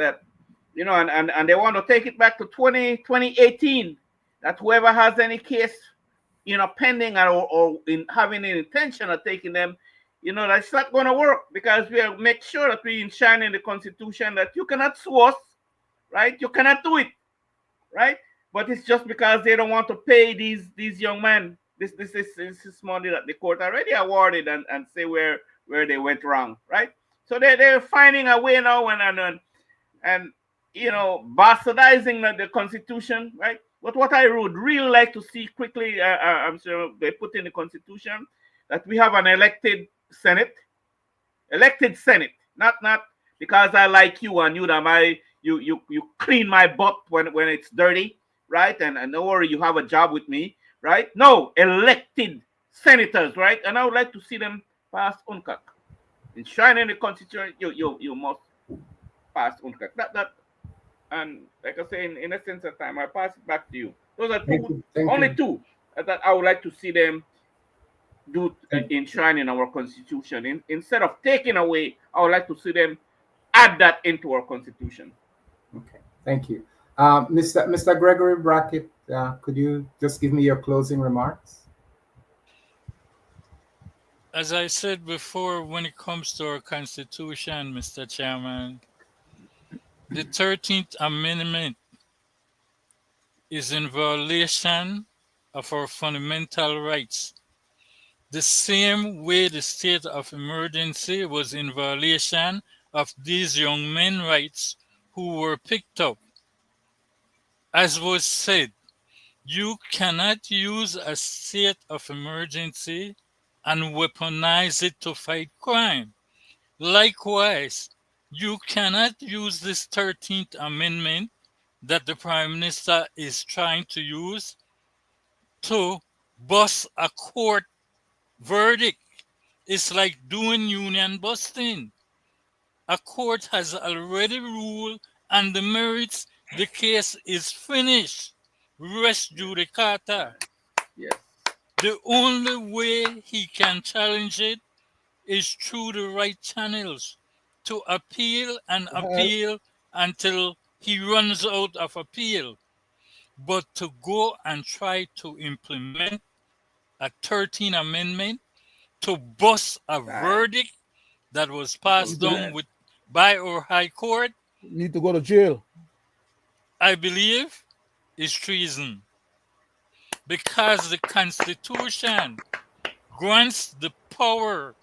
and they want to take it back to 2018, that whoever has any case pending or in having an intention of taking them, that's not going to work, because we make sure that we enshrine in the Constitution that you cannot sue us, right? You cannot do it, right? But it's just because they don't want to pay these young men this is money that the court already awarded, and say where they went wrong, right? So they're finding a way now and bastardizing the Constitution, right? But what I would really like to see quickly, I'm sure they put in the Constitution that we have an Senate, not because I like you and you clean my butt when it's dirty, right? And don't worry, you have a job with me, right? No, elected senators, right? And I would like to see them pass UNCAC. Enshrining the Constitution, you must pass UNCAC. That and like I say, in a sense of time, I pass it back to you. Those are only two that I would like to see them do enshrine in our Constitution. Instead of taking away, I would like to see them add that into our Constitution. Okay, thank you. Mr. Gregory Brackett, could you just give me your closing remarks? As I said before, when it comes to our Constitution, Mr. Chairman, the 13th Amendment is in violation of our fundamental rights. The same way the state of emergency was in violation of these young men's rights who were picked up. as was said, you cannot use a state of emergency and weaponize it to fight crime. Likewise, you cannot use this 13th Amendment that the Prime Minister is trying to use to bust a court verdict. It's like doing union busting. A court has already ruled on the merits. The case is finished. Res judicata. Yes. The only way he can challenge it is through the right channels to appeal and appeal until he runs out of appeal. But to go and try to implement a 13th Amendment to bust a verdict that was passed down by our High Court, Need to go to jail. I believe, is treason. Because the Constitution grants the power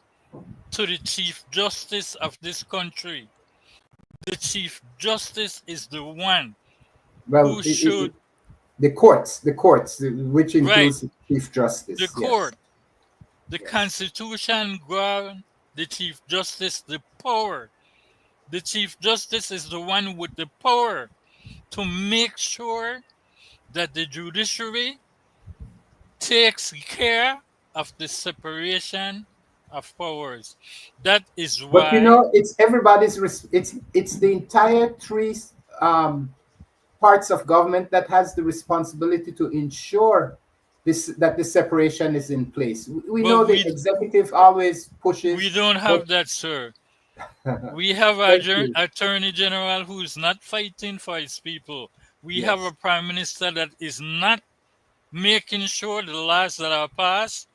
to the Chief Justice of this country. The Chief Justice is the one Well, who should... the courts, which includes the Chief Justice. The court. The Constitution grants the Chief Justice the power. The Chief Justice is the one with the power to make sure that the judiciary takes care of the separation of powers. That is why. But you know, it's everybody's. It's the entire three parts of government that has the responsibility to ensure that the separation is in place. We know the executive always pushes. We don't have that, sir. We have an attorney general who is not fighting for his people. We have a prime minister that is not making sure the laws that are passed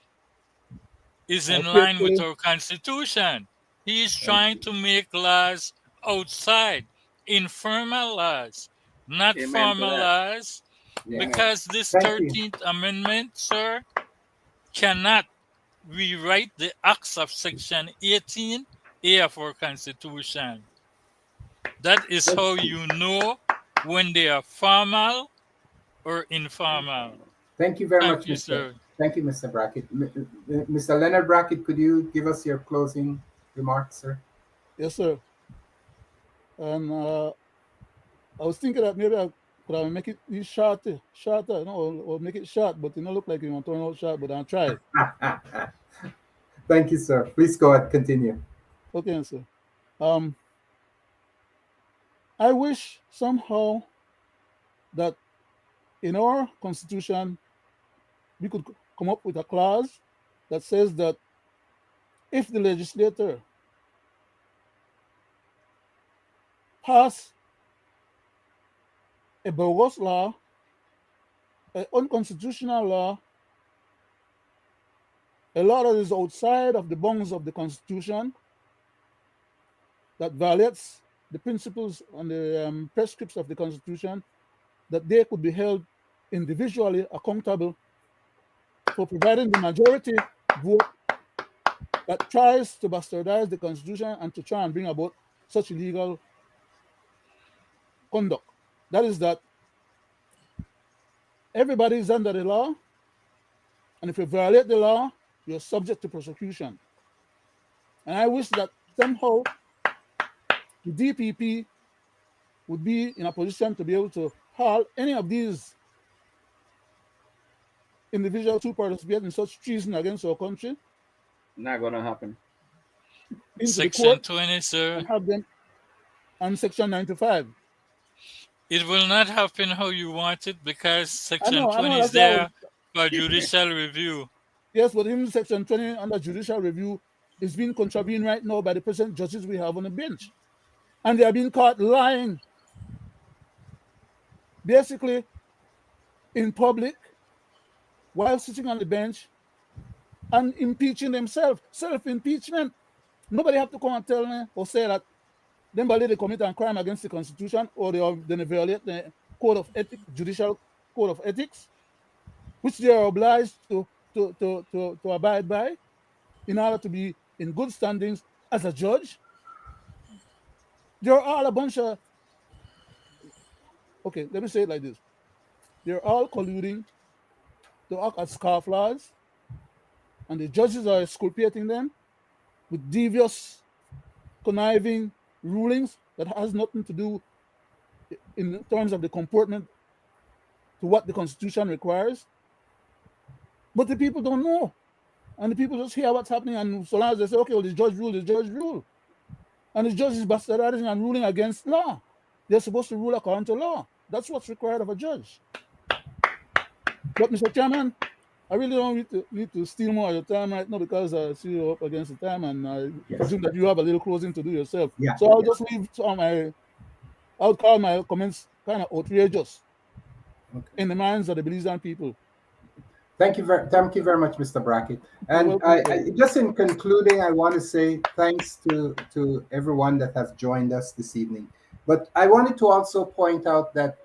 is in line with our constitution. He is trying to make laws outside, informal laws, not formal laws, because this 13th Amendment, sir, cannot rewrite the acts of Section 18A of our Constitution. That is how you know when they are formal or informal. Thank you very much, Mr. Thank you, Mr. Brackett. Mr. Leonard Brackett, could you give us your closing remarks, sir? Yes, sir. And I was thinking that maybe I could make it shorter, or make it short, but it don't look like you want to turn out short, but I'll try. Thank you, sir. Please go ahead, continue. Okay, sir. I wish somehow that in our constitution we could come up with a clause that says that if the legislator pass a bogus law, an unconstitutional law, a law that is outside of the bounds of the Constitution, that violates the principles and the prescripts of the Constitution, that they could be held individually accountable for providing the majority vote that tries to bastardize the Constitution and to try and bring about such illegal conduct. That is that everybody is under the law, and if you violate the law, you're subject to prosecution. And I wish that somehow the DPP would be in a position to be able to haul any of these individuals who participate in such treason against our country. Not going to happen. Into Section the court 20, sir. and have them on Section 95. It will not happen how you want it because Section 20 is there for judicial review. Yes, but even Section 20 under judicial review is being contravened right now by the present judges we have on the bench. And they are being caught lying. Basically, in public, while sitting on the bench and impeaching themselves. Self-impeachment. Nobody have to come and tell me or say that them they commit a crime against the Constitution or they violate the code of ethics, judicial code of ethics, which they are obliged to abide by in order to be in good standings as a judge. They're all a bunch of, okay, let me say it like this. they're all colluding to act as scofflaws, and the judges are exculpating them with devious, conniving rulings that has nothing to do in terms of the comportment to what the Constitution requires. But the people don't know. And the people just hear what's happening, and so long as they say, okay, well, the judge ruled, the judge ruled. And the judge is bastardizing and ruling against law. They're supposed to rule according to law. That's what's required of a judge. But, Mr. Chairman, I really don't need to steal more of your time right now because I see you up against the time, and I presume that you have a little closing to do yourself. Yeah. So I'll just leave I'll call my comments kind of outrageous in the minds of the Belizean people. Thank you very much, Mr. Brackett. And just in concluding, I want to say thanks to everyone that has joined us this evening. But I wanted to also point out that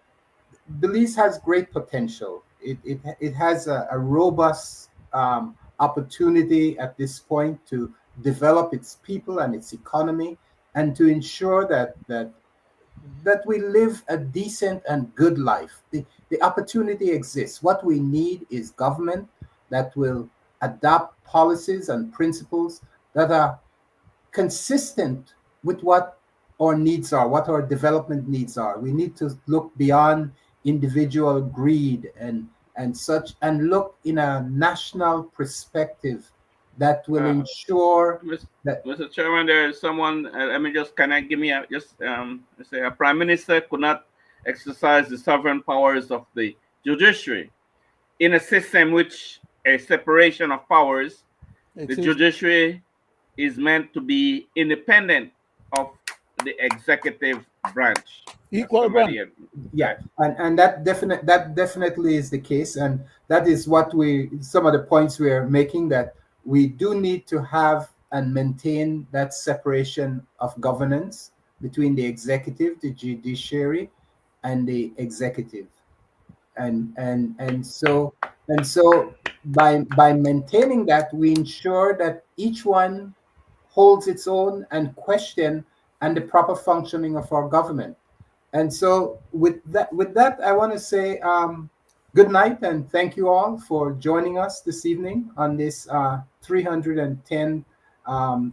Belize has great potential. It has a robust opportunity at this point to develop its people and its economy, and to ensure that we live a decent and good life. The opportunity exists. What we need is government that will adopt policies and principles that are consistent with what our needs are, what our development needs are. We need to look beyond individual greed and such, and look in a national perspective that will ensure that. Mr. Chairman, there is someone. Let me just give me say a prime minister could not exercise the sovereign powers of the judiciary in a system which a separation of powers. The judiciary is meant to be independent of the executive branch. Equal branch. Yeah, and that definitely is the case, and that is what some of the points we are making, that we do need to have and maintain that separation of governance between the executive, the judiciary, and the executive, and so by maintaining that, we ensure that each one holds its own and question and the proper functioning of our government. And so with that, I want to say good night and thank you all for joining us this evening on this 310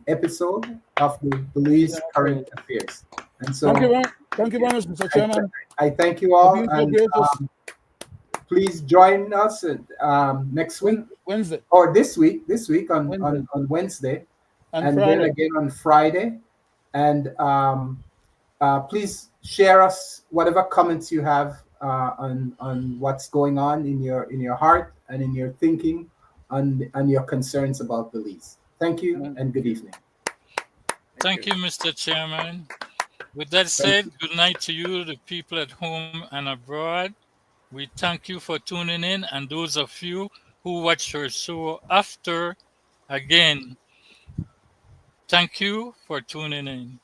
episode of the Belize Current Affairs. And so thank you very much, Mr. Chairman. I thank you all, and please join us next week, Wednesday, or this week on Wednesday, and then again on Friday. And please share us whatever comments you have on what's going on in your heart and in your thinking on your concerns about Belize. Thank you and good evening. Thank you, Mr. Chairman. With that said, good night to you, the people at home and abroad. We thank you for tuning in, and those of you who watch our show after, again, thank you for tuning in.